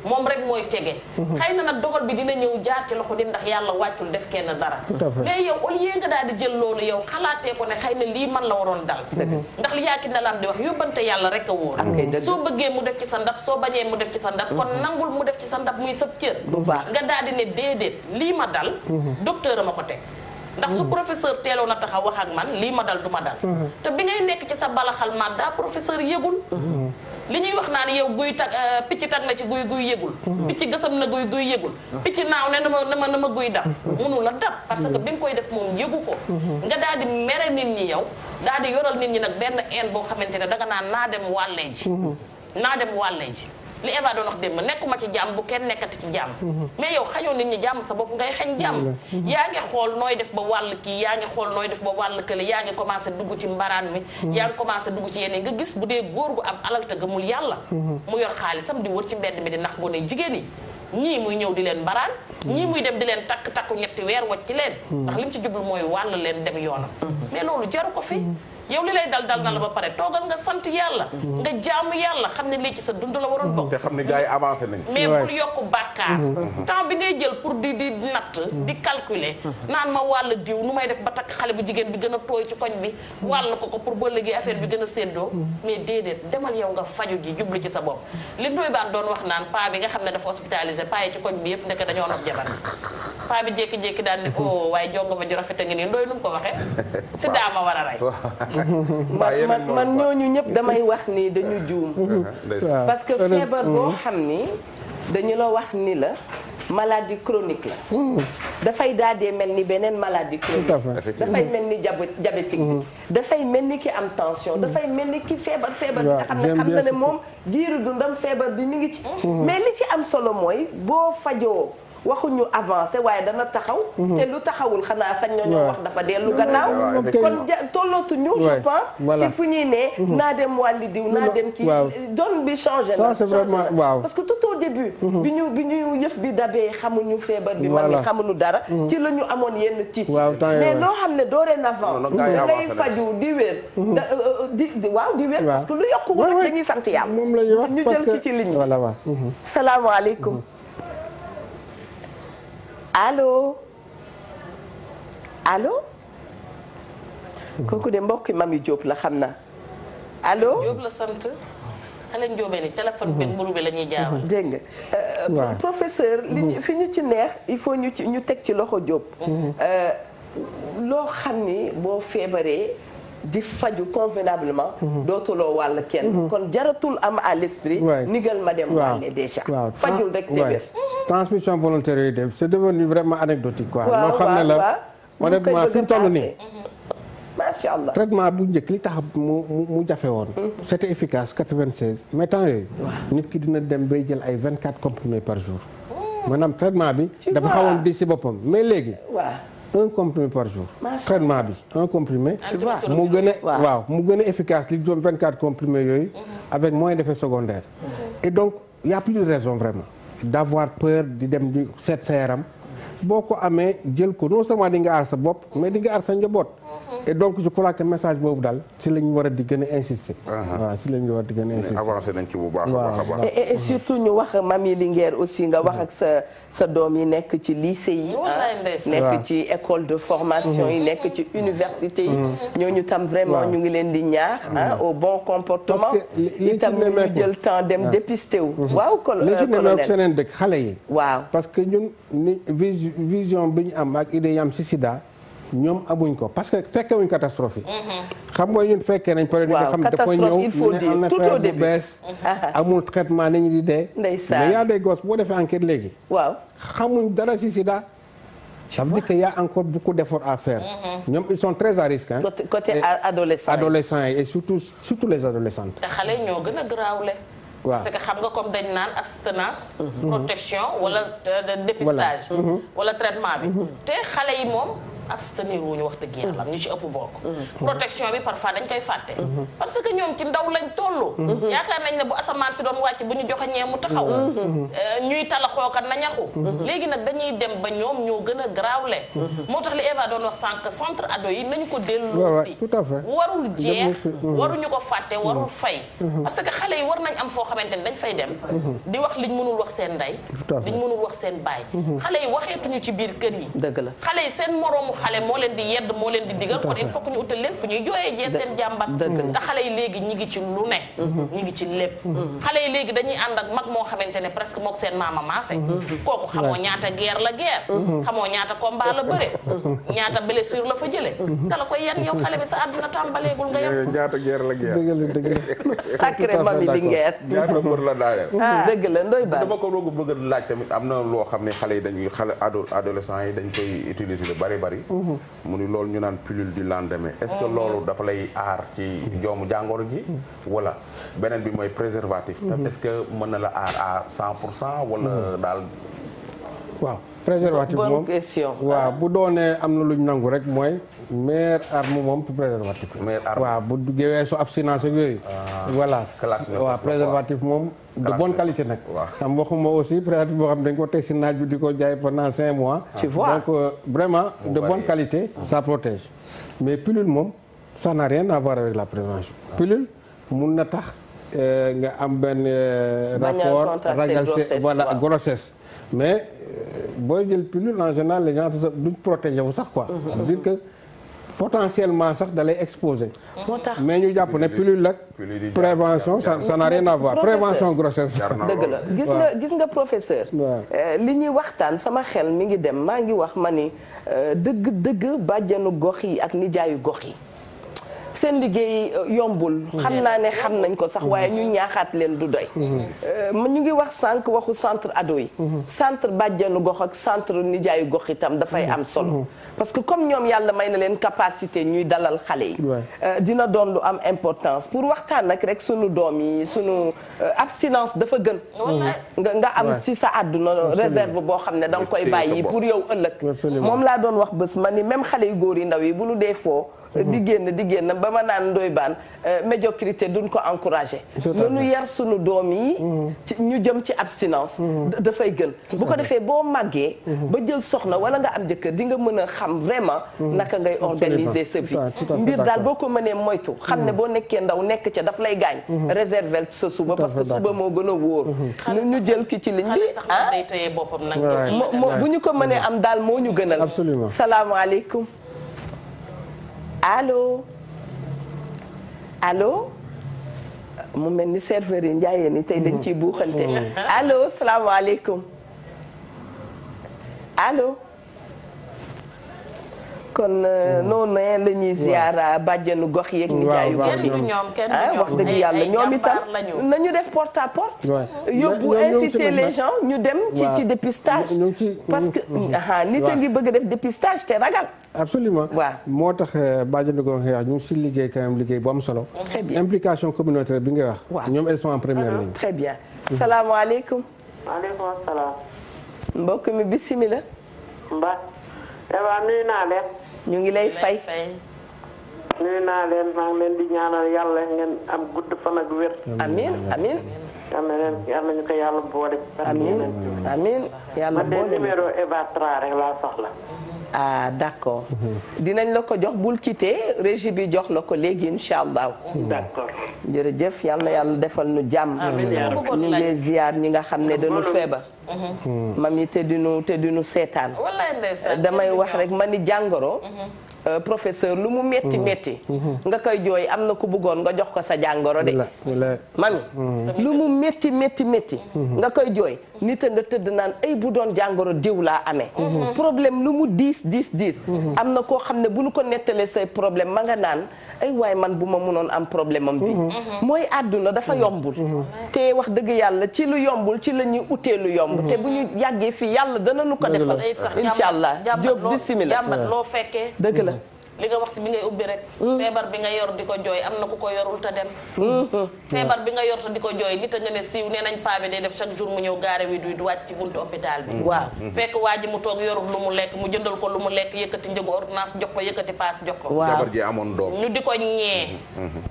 moom rek mooy tege xëy na nag dogal bi dina ñëw jaar ci loxo nit ndax yàlla wàccul def kenn dara mais yow au lieu nga daal di jël loolu yow xalaatee ko ne xëy na lii man la waroon dal ndax li yaaki ndalaan di wax yóbbante yàlla rek a wóor soo bëggee mu def ci sa ndab soo bañee mu def ci sa ndab kon nangul mu def ci sa ndab muy sab cër nga daal di ne déedéet lii ma dal docteur a ma ko teg ndax su professeur teeloon a taxaw wax ak man lii ma dal du ma dal te bi ngay nekk ci sa balaxal madda professeur yëgul li ñuy wax naa ne yow guy tag picc tag na ci guy yëgul picc gësam na guy yëgul picc naaw ne na ma guy dab mënu la dab parce que bi nga koy def moom yëgu ko nga daal di mere nit ñi yow daal di yoral nit ñi nag benn een boo xamante ne danga naan naa dem wàllee ji li Eva doon wax démb nekkuma ci jàmm bu kenn nekkati ci jàmm mais yow xañoo nit ñi jàmm sa bopp ngay xañ jàmm yaa ngi xool nooy def ba wàll kii yaa ngi xool nooy def ba wàll kële yaa ngi commencé dugg ci mbaraan mi yaa ngi commencé dugg ci yeneen nga gis bu dee góor gu am alal te gëmul yàlla mu yor xaalisam di wër ci mbedd mi di nax boo ne jigéen yi ñii muy ñëw di leen mbaraan ñii muy dem di leen takku ñetti weer wacc ci leen ndax lim ci jublu mooy wàll leen dem yoonam mais loolu jaru ko fi yow li lay dal na la ba pare toogal nga sant yàlla nga jaamu yàlla xam ne lii ci sa dund la waroon bokk te xam ne gars yi avancé nañ mais bul yokk bàkkaar temps bi ngay jël pour di natt di calculer naan ma wàll diw nu may def ba takk xale bu jigéen bi gën a tooy ci koñ bi wàll ko pour ba léegi affaire bi gën a séddoo mais déedéet demal yow nga faju ji jublu ci sa bopp li Ndoye Bane doon wax naan paa bi nga xam ne dafa hospitalisé paa yi ci koñ bi yëpp nekk dañoo nopp jabar paa bi jékki-jékki daan ni oh waaye jonga ma ju rafet a ngi nii Ndoye nu mu ko waxee si daama war a rey man ñooñu ñëpp damay wax ni dañu juum parce que feebar boo xam ni dañu la wax ni la maladie chronique la dafay daal di mel ni beneen maladie chronique dafay mel ni diabétique bi dafay mel ni ki am tension dafay mel ni ki feebar bi nga xam na ne moom giiru dundam feebar bi mi ngi ci mais li ci am solo mooy boo fajoo waxuñu avancé waaye dana taxaw te lu taxawul xanaa sañ ñoo wax dafa dellu gannaaw kon tollootuñu je pense ci fu ñuy ne naa dem wàlli diw naa dem kii donne bi changé na c'est vraiment waaw parce que tout au début bi ñu yëf bi dabee xamuñu feebar bi man ni xamuñu dara ci la ñu amoon yenn tiit mais loo xam ne dorénavant da ngay faju di wér di wér parce que lu yokku rek dañuy sant yàlla moom la ñuy wax ñu jël ki ci ligne bi salaamaaleykum allo kooku de mbokki Mami Diop la xam na allo Diop la sant xale njóobeen ni téléphone bi mburu bi la ñuy jaawal. dégg nga professeur li fi ñu ci neex il faut ñu teg ci loxo Diop. loo xam ni boo feebaree di faju convenablement. dootuloo wàll kenn. kon jaratul am à l'esprit. nigal ma dem wàlle déjà. fajul rek te wér. transmission volontaire yooyu def c'est devenu vraiment anecdotique quoi. loo xam ne la honnêtement fi mu toll nii. macha allah traitement bu njëkk li tax mu jafe woon. c'était efficace 96 mais temps yooyu. nit ki dina dem bay jël ay 24 comprimés par jour. maanaam traitement bi. dafa xawoon di si boppam mais léegi. un comprimé par jour. traitement bi un comprimé. mu gën a mu gën a efficace li doon 24 comprimés yooyu. avec moins d'effets secondaires. et donc y a plus de raison vraiment d'avoir peur di dem di seet sa yaram. boo ko amee jël ko non seulement di nga aar sa bopp mais di nga aar sa njaboot. et donc je crois que message boobu daal si la ñu war a di gën a insister. waaw si la ñu war a di gën a insister. avancé nañ ci bu baax a baax. et surtout ñu wax Mami Linguère aussi nga wax ak sa doom yi nekk ci lycée yi. nekk ci école de formation yi nekk ci université yi. ñooñu tam vraiment ñu ngi leen di ñaax. au bon comportement. parce que itam ñu jël temps dem dépister wu. waaw li ci nemmeeku seneen dëkk xale yi. waaw parce que ñun ni vision bi ñu am ak idée yi am si sida ñoom amuñ ko parce que fekkewuñ catastrophe yi. xam nga ñun fekkee nañ période yi nga xam dafa ñëw ñu ne am na feebar bu bees amul traitement nañu di dee. mais y a des gosses boo defee enquête léegi. waaw xamuñ dara si sida. ça veut dire qu'il y a encore beaucoup d'efforts à faire. ñoom ils sont très à risque. côté adolescents yi et surtout les adolescentes. te xale ñoo gën a garaawle. parce que xam nga comme dañ naan abstinence. protection wala dépistage. wala traitement bi. te xale yi moom abstenir wu ñu wax dëgg yàlla ñu ci ëpp bokk. protection bi parfois dañ koy fàtte. parce que ñoom ci ndaw lañ tollu. yaakaar nañ ne bu asamaan si doon wàcc bu ñu joxe ñee mu taxaw. ñuy talaxookat na ñaxu. léegi nag dañuy dem ba ñoom ñoo gën a garaawle. moo tax li Eva doon wax sànq centre ado yi nañu ko delloo si. tout à fait warul jeex waruñu ko fàtte warul fay. parce que xale yi war nañ am foo xamante ni dañ fay dem. di wax liñ mënul wax seen ndey. liñ mënul wax seen baay. xale yi waxeetuñu ci biir kër yi. dëgg la xale yi seen moroomu xale moo leen di yedd moo leen di digal kon il faut que ñu utal leen fu ñuy jooyee jee seen jàmbat. te xale yi léegi ñi ngi ci lu ne. ñi ngi ci lépp. xale yi léegi dañuy ànd ak mag moo xamante ne presque mook seen maama maase. kooku xamoo ñaata guerre la guerre. xamoo ñaata combat la bëre. ñaata blessure la fa jële da la koy yan yow xale bi sa àdduna tàmbaleegul nga yem. ñaata guerre la guerre. dëgg la sacré Mami Linguère. ñaata mbër la daaneel. dëgg la Ndoye Bane. dama ko bëgg a laaj tamit am na loo xam ne xale yi dañuy adolescents yi dañ koy utiliser lu bari. mu ni loolu ñu naan pilule du lendemain est-ce que loolu dafa lay aar ci joomu jàngoro ji wala beneen bi mooy préservatif est-ce que mën na la aar à 100% wala daal waaw préservatif moom bonne question. waaw bu doonee am na luñ nangu rek mooy meilleure arme moom pour préservatif waaw bu duggee weesu abstinence ak yooyu voilà waaw préservatif moom de bonne qualité nag xam waxuma aussi préservatif boo xam dañ ko teg si naaj bi di ko jaay pendant 5 mois tu vois donc vraiment de bonne qualité ça protège mais pilule moom ça n'a rien à voir avec la prévention pilule mun na tax nga am benn rapport ragal voilà grossesse mais booy jël pilule en général les gens duñ protéger wu sax quoi dire que potentiellement sax da lay exposer mais ñu jàpp ne pilule la prévention ça n'a rien à voir prévention grossesse dëgg la gis nga professeur li ñuy waxtaan sama xel mi ngi dem maa ngi wax ma ni dëgg bàjjanu gox yi ak nijaayu gox yi seen liggéey yombul xam naa ne xam nañ ko sax waaye ñu ñaaxaat leen du doy ñu ngi wax sànq waxu centre ado yi centre bàjjanu gox ak centre nijaayu gox itam dafay am solo parce que comme ñoom yàlla may na leen capacité ñuy dalal xale yi dina doon lu am importance pour waxtaan nag rek sunu doom yi sunu abstinence dafa gën nga am si sa àdduna réserve boo xam ne da nga koy bàyyi pour yow ëllëg moom laa doon wax bés ma ni même xale yu góor yi ndaw yi bu nu dee foo di génn ba ma naan Ndoye Bane médiocrité duñ ko encouragé nanu yar sunu doom yi ñu jëm ci abstinence dafay gën bu ko defee boo màggee ba jël soxna wala nga am jëkkër di nga mën a xam vraiment naka ngay organiser sa vie mbir daal boo ko mënee moytu xam ne boo nekkee ndaw nekk ca daf lay gaañ réserver sa suba parce que suba moo gën a wóor ñu jël ki ci ligne bi bu ñu ko mënee am daal moo ñu gënal salaamaaleykum allo mu mel ni serveur yi njaayeen ni tey dañ ciy buuxante. allo salaamaaleykum allo. kon noonu la ñuy ziar bàjjenu gox yeeg ñu jaayu gox yi wax dëgg yàlla ñoom itam nañu def porte à porte yóbbu inciter les gens ñu dem ci dépistage parce que nit a ngi bëgg a def dépistage te ragal absolument waaw moo tax bàjjenu gox yi wax ñu ngi si liggéey quand même liggéey bu am solo implication communautaire bi ngay wax ñoom elles sont en première ligne très bien salaamaaleykum waaleykum salaam mbokk mi bismillah mba Eva nuyu naa leen. ñu ngi lay fay. nuyu naa leen maa ngi leen di ñaanal yàlla ngeen am gudd fan ak wér. amiin amiin. yàlla ñu ko yàlla boole. amiin amiin yàlla boole man de numéro Eva Tra rek laa soxla. ah d'accord. dinañ la ko jox bul quitter régie bi jox la ko léegi incha allah. d'accord. jërëjëf yal na yàlla defal nu jàmm. ñu ngi lay ziar ñi nga xam ne dañu feebar. mam yi te duñu seetaan. damay wax rek ma ni jàngoro. professeur lu mu metti metti nga koy jooy am na ku bëggoon nga jox ko sa jàngoro de. mami lu mu metti metti metti nga koy jooy nit a nga tëdd naan ay bu doon jàngoro diw laa amee. problème lu mu diis am na koo xam ne bu nu ko nettalee say problème ma nga naan ay waay man bu ma mënoon am problème am bi mooy àdduna dafa yombul. te wax dëgg yàlla ci lu yombul ci la ñuy utee lu yomb. te bu ñu yàggee fii yàlla dana nu ko defal. incha allah Diop bismillah jàmbat loo fekkee dëgg la. li nga waxtu bi ngay ubbi rek feebar bi nga yor di ko jooy am na ku ko yorul te dem feebar bi nga yor te di ko jooy nit a nga ne siiw nee nañ paa bi day def chaque jour mu ñëw gaare wi du wàcc ci buntu hôpital bi waaw fekk waa ji mu toog yorul lu mu lekk mu jëndal ko lu mu lekk yëkkati njëgu ordonnance jox ko yëkkati paas jox ko jabar ji amoon doom ñu di ko ñee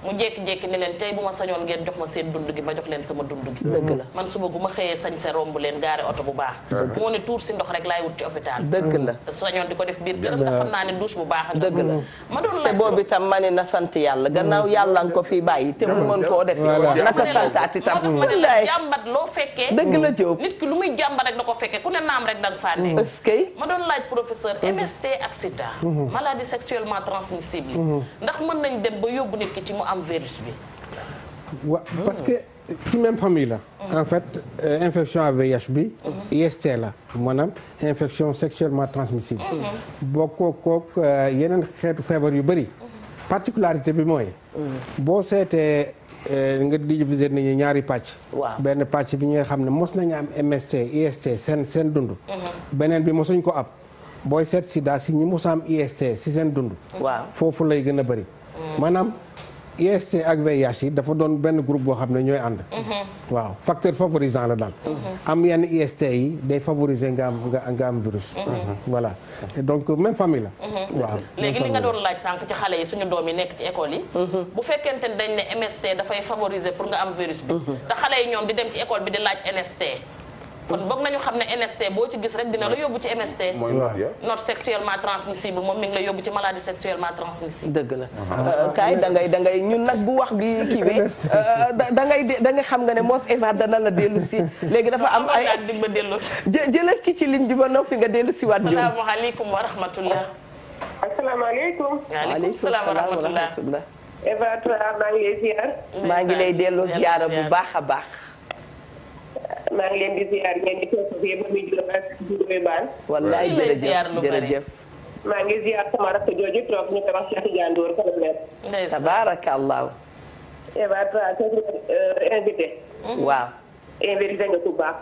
mu jékki-jékki ni leen tey bu ma sañoon ngeen jox ma seen dund gi ma jox leen sama dund gi dëgg la man suba gu ma xëyee sañ sa romb leen gaare oto bu baax moo ne tuur si ndox rek laay wut ci hôpital dëgg la te sañoon di ko def biir këram ndax xam naa ne douche bu baax dëgg la ma doon te boobu itam ma ne na sant yàlla gannaaw yàlla nga ko fi bàyyi te mu mën koo def naka santaat itam jàmbat loo fekkee dëgg la Diop nit ki lu muy jàmbat rek da ko fekkee ku ne naam rek da nga faa nekk est-ce que ma doon laaj professeur MST ak sida maladie sexuellement transmissible ndax mën nañ dem ba yóbbu nit ki ci mu am virus bi waaw parce que ci même famille la en fait infection à VIH bi IST la maanaam infection sexuellement transmissible bokkoo kook yeneen xeetu feebar yu bëri particularité bi mooy boo seetee nga diviser nañu ñaari pàcc benn pàcc bi ñi nga xam ne mos nañu am MST IST seen dund beneen bi mosuñ ko am booy seet sida si ñi mos a am IST si seen dund foofu lay gën a bëri maanaam IST ak VIH yi dafa doon benn groupe boo xam ne ñooy ànd waaw facteur favorisant la daal am yenn IST yi day favoriser nga am virus voilà et donc même famille la waaw léegi li nga doon laaj sànq ci xale yi suñu doom yi nekk ci école yi bu fekkente ne dañ ne MST dafay favoriser pour nga am virus bi te xale yi ñoom di dem ci école bi di laaj NST kon boog nañu xam ne NST boo ci gis rek dina la yóbbu ci MST not sexuellement transmissible moom mi ngi la yóbbu ci maladie sexuellement transmissible dëgg la kaay da ngay ñun nag bu wax bi kiiwee da ngay xam nga ne Mos Eva dana la dellu si léegi dafa am ay dig ma dellu jëlal ki ci ligne bi ba noppi nga dellu si waat Diop asalaamaaleykum wa rahmatullah asalaamaaleykum waaleykum salaam wa rahmatullah Eva Tra maa ngi lay ziar maa ngi lay delloo ziara bu baax a baax maa ngi leen di ziar ngeen di toog fii ba muy juróom ak juróomi baan. wallaay jërëjëf maa ngi ziar sama rakk jooju toog ñu koy wax Cheikh Tidiane Ndour colonel. tabaarakallaahu. Eva Tra invité. waaw. invité nga ku baax.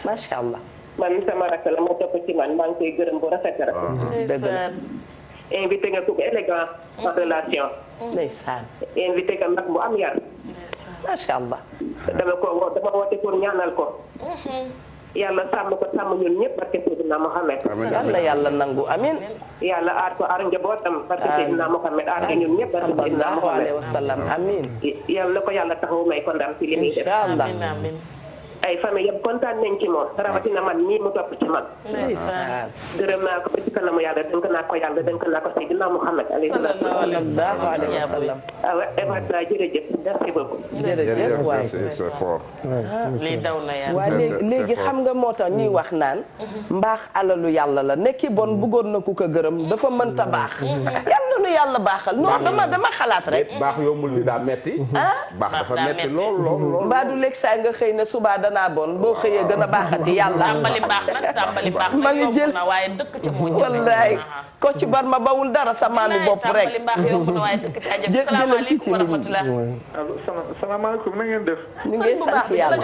macha allah. man sama rakk la moo topp ci man maa ngi koy gërëm bu rafet rek. dëgg la. invité nga ku élégant en relation. ndeysaan. invité nga mag bu am yar. macha allah. dama woote pour ñaanal ko. yàlla sàmm ko sàmm ñun ñëpp barke Seydina Mohamed. yàlla yàlla nangu amin. yàlla aar ko aar njabootam barke Seydina Mohamed aar ko ñun ñëpp barke Seydina Mohamed. sallallahu alayhi wa sallam amin. yàlla na ko yàlla taxaw may ko ndam ci li muy def. incha allah ay famille yëpp kontaan nañ ci moom rawatina man nii mu topp ci man. gërëm naa ko ba ci kanamu yàlla dénk naa ko yàlla dénk naa ko Seydina Mohamed alayhi sallallahu alayhi wa sallam. Eva Tra jërëjëf merci beaucoup. jërëjëf waay c'est fort. lii daw na yàlla. waaw léegi xam nga moo tax ñuy wax naan. mbaax alalu yàlla la nekki bon bëggoon na ku ko gërëm dafa mënta baax. yàlla na yàlla baaxal. non dama xalaat rek. baax yombul ni daa metti. baax dafa metti lool. mbaa du lekk saa nga xëy na suba danaa bon boo xëyee gën a baaxati yàlla. tàmbali baax ma ngi jël waaye dëkk ca moo wallaay ko ci bar ma bawul dara sa maami bopp rek. tàmbali baax yomb na waaye dëkk ca jëm. salaamaaleykum wa rahmatulah. salaamaaleykum na ngeen def. ñu ngi sant yàlla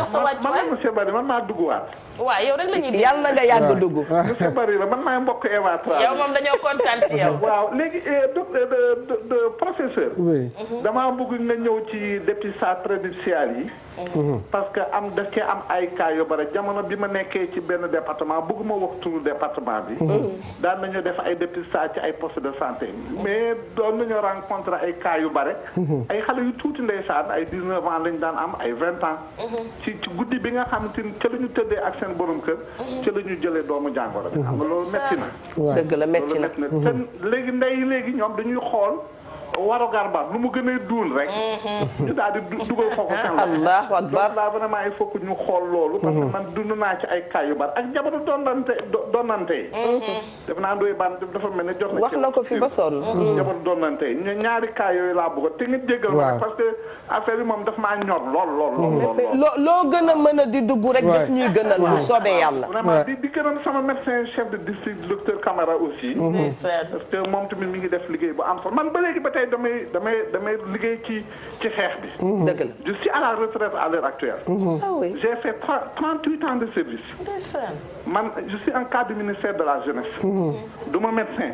man monsieur Bari man maa dugguwaat. waaw yow rek la ñuy yàlla na nga yàgg dugg. monsieur Bari la man maay mbokk Eva Tra. yow moom dañoo kontaan ci yow. waaw léegi professeur. damaa bëgg nga ñëw ci dépistage prénuptial yi. parce que daf cee am ay cas yu bare jamono bi ma nekkee ci benn département bëgguma wax turu département bi. daan nañu def ay dépistage ci ay postes de santé. mais doon nañu rencontré ay cas yu bare. ay xale yu tuuti ndeysaan ay 19 ans lañu daan am ay 20 ans. ci guddi bi nga xamante ni ca la ñu tëddee ak seen borom kër. ca la ñu jëlee doomu jàngoro bi. xam nga loolu metti na. dëgg la metti na te léegi léegi ñoom dañuy xool. warugar ba lu mu gën a duul rek. ñu daal di dugal foofu seen la. allahu akbar donc là vraiment il faut que ñu xool loolu. parce que man dund naa ci ay cas yu bari ak jabaru donnante yi. def naa Ndoye Bane dafa mel ni jox na. wax na ko fi ba sonn. jabaru donnante yi ñaari cas yooyu laa bëgg te nga jéggal ma parce que affaire yi moom daf maa ñor lool. loo gën a mën a di dugg rek daf ñuy gënal bu soobee yàlla. vraiment di gënal sama médecin chef de district docteur Camara aussi. parce que moom tamit mi ngi def liggéey bu am solo man ba léegi ba tey damay liggéey ci xeex bi. dëgg la je suis à la retraite à l'heure actuelle. ah oui j'ai fait 38 ans de service. man je suis un cadre du ministère de la jeunesse. du ma médecin.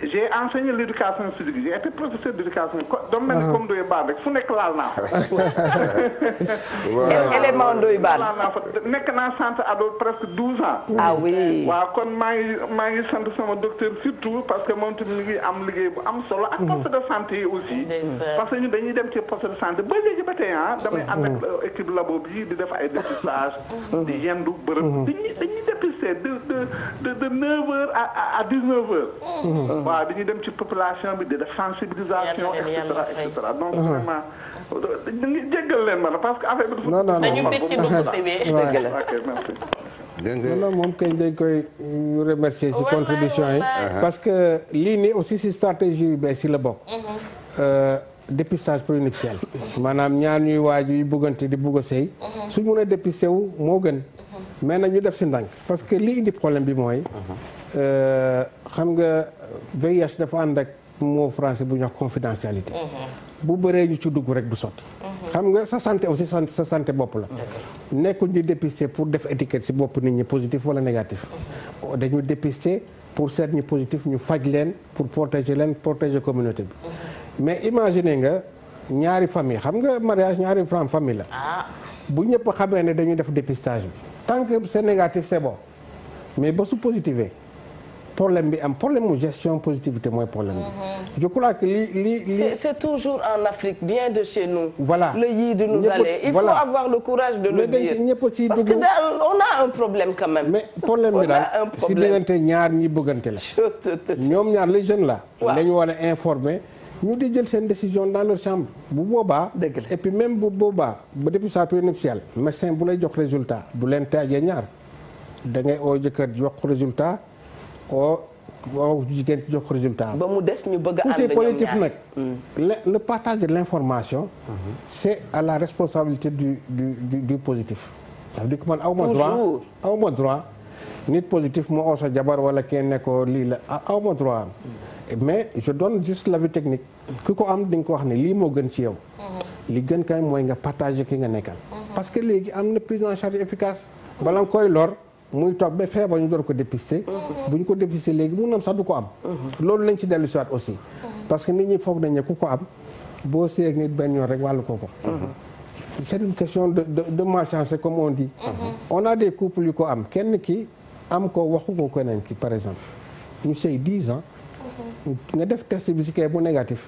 J'ai enseigné l'éducation physique j'ai été professeur d'éducation dama mel ni comme Ndoye Bane rek fu nekk laal naa fa. élément Ndoye Bane. laal naa fa nekk naa centre ado presque 12 ans. ah oui. waaw kon maa ngi sant sama docteur surtout parce que moom tamit mi ngi am liggéey bu am solo ak poste de santé yi aussi. parce que ñun dañuy dem ci poste de santé ba léegi ba tey damay ànd ak équipe labo bi di def ay dépistage. di yendu bërëb. dañuy dépister de 9h à 19h. waaw dañuy dem ci population bi di def sensibilisation et cetera donc vraiment dañuy jéggal leen ma la parce que affaire bi dafa. non dañu bég ci dugg si bi. dëgg la ok merci. non moom kañ dañ koy remercier ci contribution yi. parce que lii nii aussi ci stratégie yu bees yi la bokk. dépistage prénuptial maanaam ñaar ñuy waaj yu bëggante di bugg a sëy suñ mën a dépister wu moo gën mais nag ñu def ci ndànk parce que li indi problème bi mooy xam nga VIH dafa ànd ak mot français bu ñuy wax confidentialité bu bëree ñu ci dugg rek du sotti xam nga sa santé aussi sa santé bopp la nekkul ñu dépister pour def étiquette ci bopp nit ñi positif wala négatif dañu dépister pour seet ñu positif ñu faj leen pour protéger communauté bi mais imaginez nga ñaari famille xam nga mariage ñaari famille la bu ñëpp xamee ne dañuy def dépistage bi tant que c'est négatif c'est bon mais ba su positivé problème bi am problème mu gestion positivité mooy problème bi je crois que c'est toujours en Afrique bien de chez nous. voilà le yii de nous aller il faut avoir le courage de le dire parce que on a un problème quand même. mais problème bi daal si diggante ñaar ñi bëggante la ñoom ñaar les jeunes là lañu war a informer ñu di jël seen décision dans leur chambre bu boobaa et puis même bu boobaa ba dépistage prénuptial médecin bu lay jox résultat du leen taajee ñaar da ngay oo jëkkër jox résultat oo jigéen jox résultat ba mu des ñu bëgg a ànd c'est positif nag le partage de l'information c'est à la responsabilité du positif ça veut dire que man awma droit nit positif moo oo sa jabar wala kenn ne ko lii la awma droit mais je donne juste l'avis technique ku ko am di nga ko wax ne lii moo gën ci yow li gën kay mooy nga partager ki nga nekkal parce que léegi am na prise en charge efficace bala nga koy lor muy toog ba feebar ñu door ko dépister bu ñu ko dépister léegi mun am sax du ko am loolu lañ ci dellu siwaat aussi parce que nit ñi foog nañ ne ku ko am boo seeg nit benn yoon rek wàllu ko c'est une question de malchance comme on dit on a des couples yu ko am kenn ki am ko waxu ko keneen ki par exemple ñu sëy 10 ans nga def test bi si kay bu négatif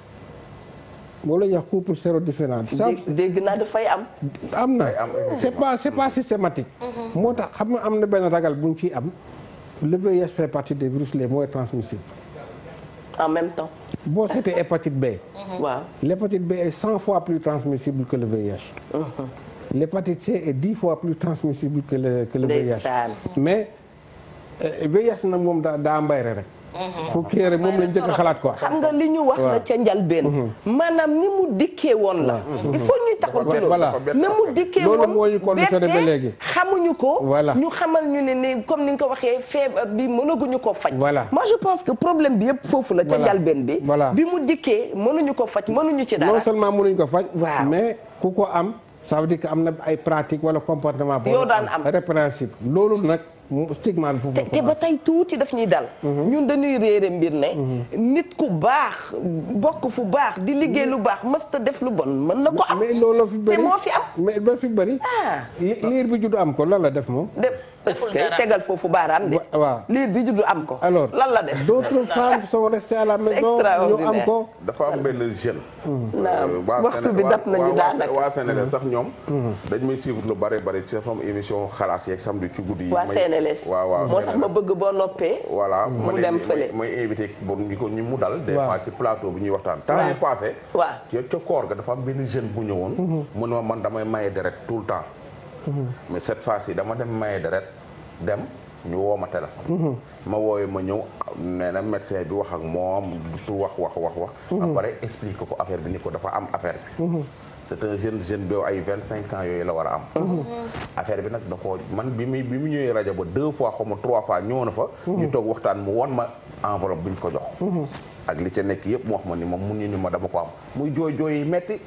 loolu la ñuy wax couple sérodifferent. dégg naa dafay am na c'est pas systématique. moo tax xam nga am na benn ragal bu ñu ciy am le VIH fait partie des virus les moins transmissibles. en même temps. boo seetee hépatite B. waaw l'hépatite B est 100 fois plus transmissible que le VIH. L'hépatite C est 10 fois plus transmissible que le VIH. mais VIH nag moom daa mbayre rek. fu kii rek moom lañ njëkk a xalaat quoi. xam nga li ñu wax la ca njalbeen. maanaam ni mu dikkee woon la. il faut ñuy taxaw ci loolu. na mu dikkee woon loolu moo ñu conditionné ba léegi. xamuñu ko. voilà ñu xamal ñu ne ni comme ni nga ko waxee feebar bi mënaguñu ko faj. voilà moi je pense que problème bi yëpp foofu la. ca njalbeen bi. voilà bi mu dikkee mënuñu ko faj mënuñu ci dara. non seulement mënuñu ko faj. waaw mais ku ko am. ça veut dire que am na ay pratique wala comportement. yoo daan am répréhensible loolu nag stigma bi foofu te ba tey tuuti daf ñuy dal. ñun dañuy réere mbir ne. nit ku baax bokk fu baax di liggéey lu baax mësta def lu bon mën na ko am. mais loolu fi bëri te moo fi am. mais ba fi bëri. liir bi juddu am ko lan la def moom. est-ce que tegal foofu baaraam de. waaw liir bi juddu am ko. alors lan la def. d'autres femmes sont restées à la maison ñu am ko. dafa am benn jeune. waxtu bi dap nañu daanaka waa Sénégal sax ñoom. dañ may suivre lu bare bare ci sama émission xalaas yeeg samedi ci guddi yi. waa CNLS waaw moo tax ma bëgg boo noppee. voilà mu dem fële mooy invité bon ñi ko ñu mu dal. des fois ci plateau bi ñuy waxtaan. temps yi passé. waaw ca koor ga dafa am benn jeune bu ñëwoon. mu ne ma man damay maye deret tout le temps. mais cette fois-ci dama dem maye deret dem ñu woo ma téléphone. ma woowee ma ñëw nee na médecin bi wax ak moom wax. après explique ko affaire bi ni ko dafa am affaire bi. c'est un jeune bi ay 25 ans yooyu la war a am. affaire bi nag da koo man bi mu ñëwee rajo ba 2 fois xaw ma 3 fois ñëw na fa. ñu toog waxtaan mu won ma enveloppe bi ñu ko jox. ak li ca nekk yëpp mu wax ma ni moom mu ni ma dama ko am muy jooy yi metti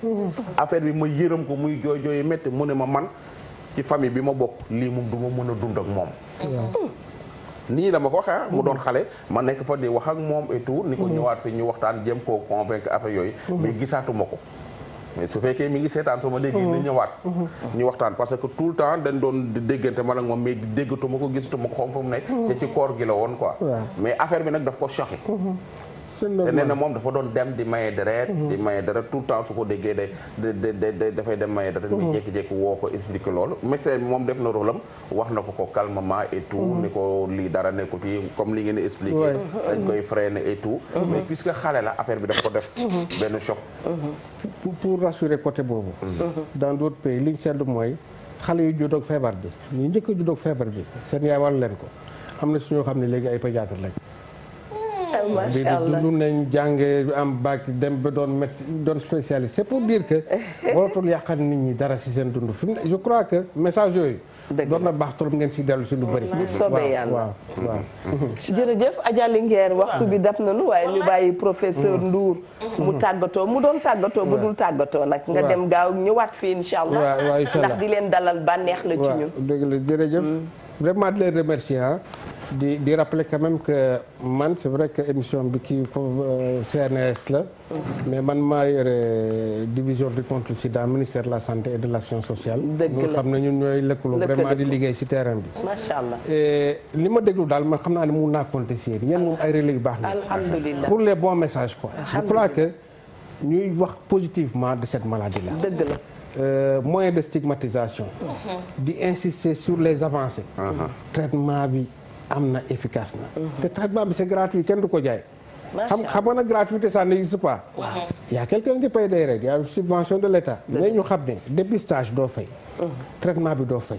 affaire bi ma yërëm ko muy jooy yi metti mu ne ma man ci famille bi ma bokk lii moom du ma mën a dund ak moom. nii la ma ko waxee mu doon xale ma nekk fa di wax ak moom et tout ni ko ñëwaat fi ñu waxtaan jéem koo convaincre affaire yooyu. mais gisaatuma ko. mais su fekkee mi ngi seetaan sama léegi na ñëwaat. ñu waxtaan parce que tout le temps dañ doon déggante man ak moom mais déggatuma ko gisatuma ko xam fu mu nekk. te ci koor gi la woon quoi. mais affaire bi nag daf ko choqué. te nee na moom dafa doon dem di maye deret di maye deret tout le temps su ko déggee dafay dem maye deret mais jékki-jékki woo ko expliqué loolu médecin bi moom def na rôle am wax na ko calmement et tout ni ko lii dara nekku ci comme li ngeen di expliqué dañ koy freiner et tout mais puisque xale la affaire bi daf ko def benn choc pour rassurer côté boobu dans d'autres pays liñ seetlu mooy xale yu juddoog feebar bi ñu njëkk a juddoog feebar bi seen yaay wàllu leen ko am na suñoo xam ne léegi ay pédiatre lañ macha allah dund nañ jànge am bac dem ba doon médecin doon spécialiste c'est pour dire que waratul yàqal nit ñi dara ci seen dund fi je crois que message yooyu doon na baax trop ngeen ci dellu ci lu bëri bu soobee yàlla waaw jërëjëf Adja Linguère waxtu bi dab nañu waaye ñu bàyyi professeur Ndour mu tàggatoo mu doon tàggatoo bu dul tàggatoo nag nga dem gaaw ñëwaat fii insha allah ndax di leen dalal bànneex la ci ñun dëgg la jërëjëf vraiment di leen remercier di rappeler quand même que man c'est vrai que émission bi kii CNRS la mais man maa yore division du contre sida ministère de la santé et de l'action sociale ñu xam ne ñun ñooy lëkkaloo vraiment di liggéey ci terrain bi macha allah li ma déglu daal man xam naa ne mun naa compter si yéen moom ay relais yu baax na alhamdulilah pour les bons messages quoi je crois que ñuy wax positivement de cette maladie là dëgg la moyen de stigmatisation di insister sur les avancées traitement bi am na efficace na te traitement bi c'est gratuit kenn du ko jaay xam nga nag gratuité ça n'existe pas il y a quelqu'un qui paye des règles il y a une subvention de l'État mais ñu xam ne dépistage doo fay traitement bi doo fay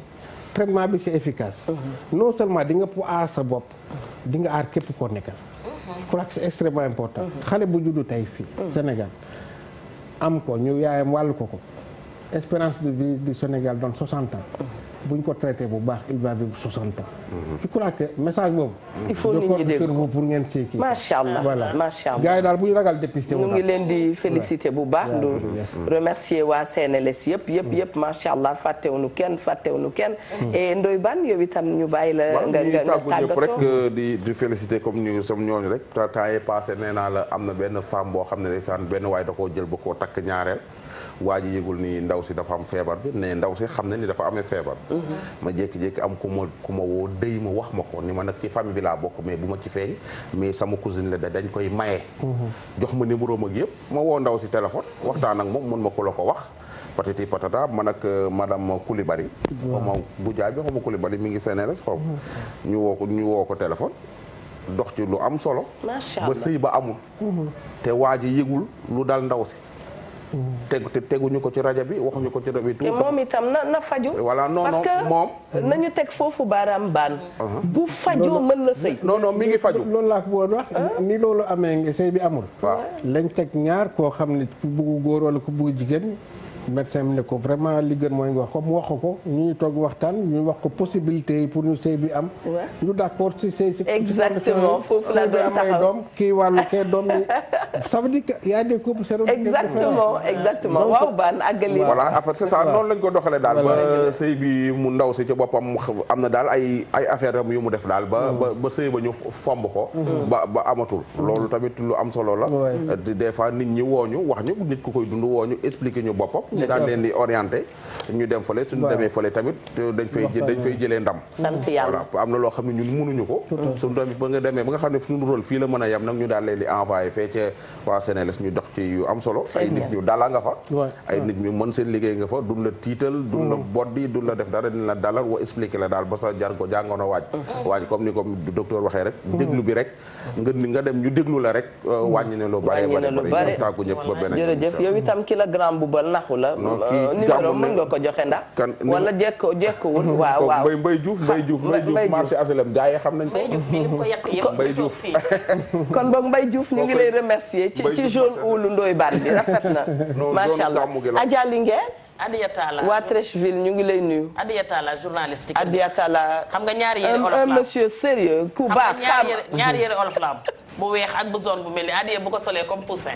traitement bi c'est efficace non seulement di nga pour aar sa bopp di nga aar képp koo nekkal je crois que c'est extrêmement important xale bu juddu tey fii Sénégal am ko ñu yaayam wàllu ko espérance de vie du Sénégal dans 60 ans bu ñu ko traité bu baax il va vivre 60 ans. je crois que message boobu. il faut nit ñi dégg ko pour ngeen ci kii. macha allah voilà macha allah gars yi daal bu ñu ragal dépisté ñu ngi leen di féliciter bu baax. du remercier waa CNLS yëpp macha allah fàttewuñu kenn. et Ndoye Bane yow itam ñu bàyyi la. nga tàggatoo rek di féliciter comme ñu som ñooñu rek temps yi passé nee naa la am na benn femme boo xam ne ndeysaan benn waay da koo jël ba koo takk ñaareel. waa ji yëgul ni ndaw si dafa am feebar bi ne ndaw si xam ne ni dafa amee feebar ma jékki-jékki am ku ma woo dëy ma wax ma ko ni ma nag ci famille bi laa bokk mais bu ma ci feeñ mais sama cousine la dañ koy maye jox ma numéro mag yëpp ma woo ndaw si téléphone waxtaan ak moom mun ma ko la ko wax patati patata man ak madame Coulibaly xawma bu jaay bi xawma Coulibaly mi ngi CNRS xaw ñu woo ko téléphone dox ci lu am solo ba sëy ba amul te waa ji yëgul lu dal ndaw si teguñu ko ci rajo bi waxuñu ko ci rajo bi. te moom itam na faju. voilà non parce que moom. nañu teg foofu baaraam baan. bu fajoo mën na sëy. non mi ngi faju. loolu laa ko bëggoon wax. ni loolu amee sëy bi amul. waaw lañ teg ñaar koo xam ne ku bugg góor wala ku bugg jigéen. médecin bi ne ko vraiment li gën mooy nga wax ko mu wax ko ñu toog waxtaan ñu wax ko possibilité yi pour ñu sëy bi am. ñu d'accord ci sëy si. exactement foofu la doon taxaw doom kii wàllu kee doom ni ça veut dire que y a des couples c'est exactement waaw baan àggali. voilà après c'est ça noonu lañ ko doxalee daal ba sëy bi mu ndaw si ci boppam am na daal ay affaire am yu mu def daal ba sëy ba ñu fomb ko. ba amatul loolu tamit lu am solo la. des fois nit ñi wooñu wax ñu nit ku koy dund wooñu expliquer ñu boppam. ñu daan leen di orienté ñu dem fële suñu demee fële tamit dañ fay jëlee ndam. sant yàlla voilà am na loo xam ne ñun mënuñu ko. suñu demee ba nga demee ba nga xam ne suñu rôle fii la mën a yem nag ñu daal leen di envoyé fee ca waa Sénégal ñu dox ci yu am solo. ay nit ñu dala nga fa. ay nit ñu mën seen liggéey nga fa duñ la tiital. duñ la boddi duñ la def dara duñ la dalal wa expliqué la daal ba sa jar ko jàngoon waaj comme ni ko docteur waxee rek. déglu bi rek nga dem ñu déglu la rek. wàññi ne lu bare tàggu ñëpp ba beneen. jërëjëf yow itam ki la grand bu bal naxu la numéro mën nga ko joxe ndax wala jekkuwul waaw Mbaye Diouf marché HLM jaayee xam nañ ko Mbaye Diouf kon boog Mbaye Diouf ñu ngi lay remercier ci jaune oulu Ndoye Bane bi rafet na macha allah Adja Linguère Adiatala waa Treichville ñu ngi lay nuyu. Adiatala journaliste. Adiatala xam nga ñaari yére olof la un monsieur sérieux ku baax. ñaari yére olof la bu weex ak bu zone bu mel ni adiya bu ko solee comme poussin.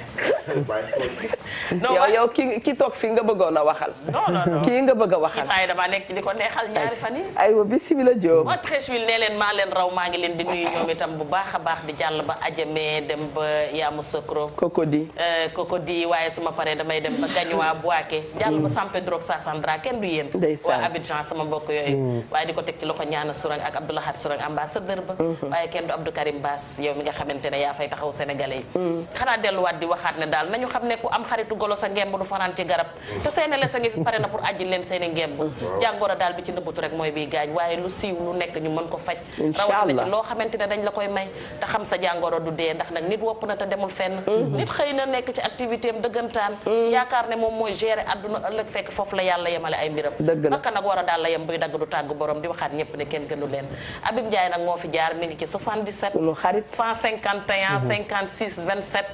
yow ki toog fii nga bëggoon a waxal. non kii nga bëgg a waxal. kii taay damaa nekk ci di ko neexal ñaari fan yi. aywa bisimilah Diop. waa Treichville nee leen maa leen raw maa ngi leen di nuyu ñoom itam bu baax a baax di jàll ba Adjamé dem ba Yamoussoukro. Cocody waaye su ma paree damay dem ba Gagnoa Bouaké jàll ba San Pedro Sassandra kenn du yéen. waa Abidjan sama mbokk yooyu. waaye di ko teg ci loxo ñaana Sourang ak Abdoulahad Sourang ambassadeur ba. waaye kenn du Abdou Karim Bass yow mi nga xamante ne yaa fay taxaw sénégalais yi. xanaa delluwaat di waxaat ne daal nañu xam ne ku am xaritu golo sa ngemb du fanaan ci garab te seeni les a ngi fi pare na pour ajji leen seeni ngemb jàngoro daal bi ci nëbbutu rek mooy biy gaañ waaye lu siiw lu nekk ñu mën ko faj rawatina ci loo xamante ne dañ la koy may te xam sa jàngoro du dee ndax nag nit wopp na te demul fenn nit xëy na nekk ci activité am dëggantaan yaakaar ne moom mooy gérer àdduna ëllëg fekk foofu la yàlla yemale ay mbiram naka nag war a daal la yem buy dagg du tàggu borom di waxaat ñëpp ne kenn gënu leen Abib Ndiaye nag moo fi jaar mi ngi ci 77 151 56 27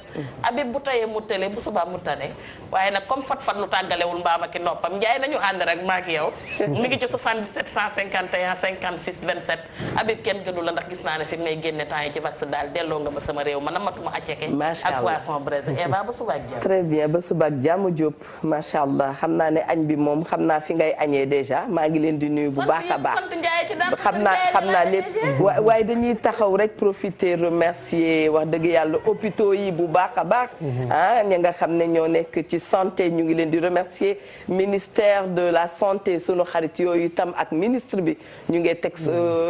Abib bu tayee mu tële bu subaa mu tane waaye nag comme fat lu tàggalewul mbaam ak i noppam Ndiaye nañu ànd rek maak yow mi ngi ci 77 151 56 27 Abib kenn gënu la ndax gis naa ne fi may génne temps yi ci vax daal delloo nga ma sama réew ma namatuma aceke ak poisson braisé Eva ba suba ak jàmm très bien ba suba ak jàmm Diop macha allah xam naa ne añ bi moom xam naa fi ngay añee déjà maa ngi leen di nuyu bu baax a baax xam naa lépp waaye dañuy taxaw rek profiter remercier wax dëgg yàlla hôpitaux yi bu baax a baax ñi nga xam ne ñoo nekk ci santé ñu ngi leen di remercier ministère de la santé sunu xarit yooyu itam ak ministre bi ñu ngi teg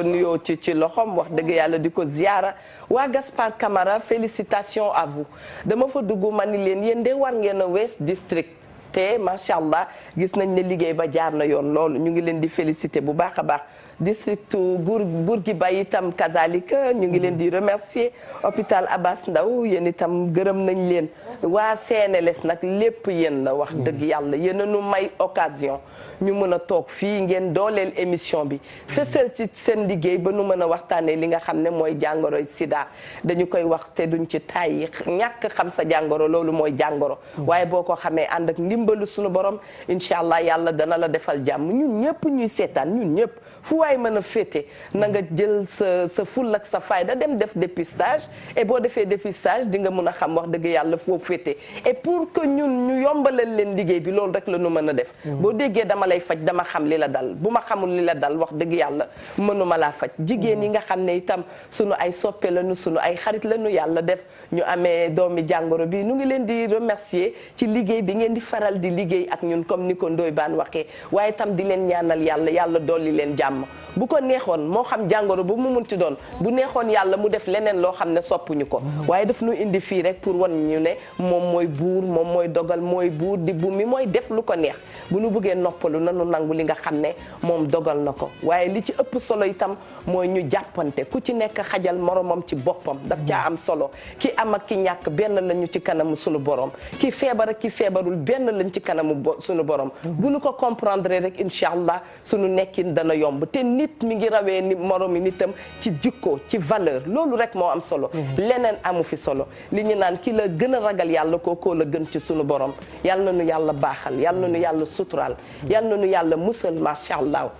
nuyoo ci loxom wax dëgg yàlla di ko ziara waa Gaspard Camara félicitations à vous dama fa dugg ma ni leen yéen de war ngeen a West District te macha allah gis nañ ne liggéey ba jaar na yoon loolu ñu ngi leen di féliciter bu baax a baax district Bourguiba itam kazalika ñu ngi leen di remercier hôpital Abass Ndao yéen itam gërëm nañ leen waa CNLS nag lépp yéen la wax dëgg yàlla yéen a nu may occasion ñu mën a toog fii ngeen dooleel émission bi fesal ci seen liggéey ba nu mën a waxtaanee li nga xam ne mooy jàngoro sida dañu koy wax te duñ ci tàyyi ñàkk xam sa jàngoro loolu mooy jàngoro waaye boo ko xamee ànd ak ndimbalu suñu borom incha allah yàlla dana la defal jàmm ñun ñëpp ñuy seetaan ñun ñëpp fu waay mën a féete na nga jël sa ful ak sa fayda dem def dépistage et boo defee dépistage di nga mën a xam wax dëgg yàlla foo féete et pour que ñun ñu yombalal leen liggéey bi loolu rek la ñu mën a def boo déggee dama lay faj dama xam li la dal bu ma xamul li la dal wax dëgg yàlla mënuma laa faj jigéen yi nga xam ne itam sunu ay soppe lañu sunu ay xarit lañu yàlla def ñu amee doomi jàngoro bi nu ngi leen di remercier ci liggéey bi ngeen di faral dal di liggéey ak ñun comme ni ko Ndoye Bane waxee waaye itam di leen ñaanal yàlla dolli leen jàmm bu ko neexoon moo xam jàngoro bu mu munti doon bu neexoon yàlla mu def leneen loo xam ne soppuñu ko waaye daf ñu indi fii rek pour wan ñu ne moom mooy buur moom mooy dogal mooy buur di bu mi mooy def lu ko neex bu nu bëggee noppalu nanu nangu li nga xam ne moom dogal na ko waaye li ci ëpp solo itam mooy ñu jàppante ku ci nekk xajal moromam ci boppam daf caa am solo ki am ak ki ñàkk benn lañu ci kanamu sunu borom ki feebar ak ki feebarul benn lañ ci kanamu sunu borom bu nu ko comprendre rek incha allah sunu nekkin dana yomb te nit mi ngi rawee ni moromi nitam ci jikko ci valeur loolu rek moo am solo leneen amu fi solo li ñu naan ki la gën a ragal yàlla kookoo la gën ci sunu borom yàlla na nu yàlla baaxal yàlla na nu yàlla suturaal yàlla na nu yàlla musal macha allah.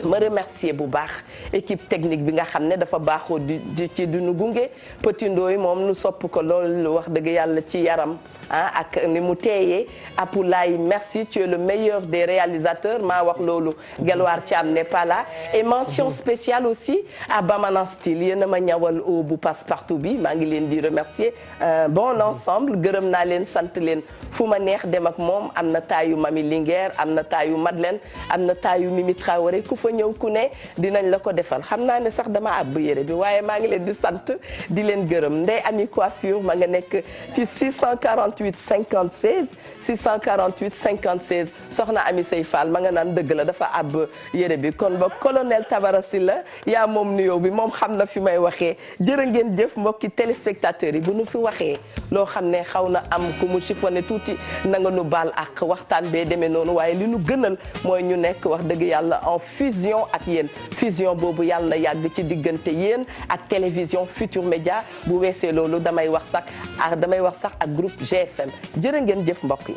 ma remercier bu baax équipe technique bi nga xam ne dafa baaxoo ci du nu gunge Petit Ndoye moom nu sopp ko loolu wax dëgg yàlla ci yaram ak ni mu teeyee Apoulaye merci tu es le meilleur des réalisateurs maa wax loolu Gelwaar Thiam n'est pas là et mention spéciale aussi à Bamanan Style yéen a ma ñawal o bu passe partout bi maa ngi leen di remercier bon ensemble gërëm naa leen sant leen fu ma neex dem ak moom am na taayu Mami Linguère am na taayu Madeleine am na taayu Mimi Traoré ku fa ñëw ku ne dinañ la ko defal xam naa ne sax dama àbb yére bi waaye maa ngi leen di sant di leen gërëm Ndey Ami Coiffure ma nga nekk ci 648 56 648 56 soxna Ami Sey Fall ma nga naan dëgg la dafa àbb yére bi kon ba colonel Tabara Sylla yaa moom nuyoo bi moom xam na fi may waxee jërë ngeen jëf mbokki téléspectateurs yi bu nu fi waxee loo xam ne xaw na am ku mu chiffonné tuuti na nga nu baal ak waxtaan bee demee noonu waaye li nu gënal mooy ñu nekk wax dëgg yàlla en fusion ak yéen fusion boobu yàlla na yàgg ci diggante yéen ak télévision Futur Média bu weesee loolu damay wax sax ak groupe GFM jërë ngeen jëf mbokk yi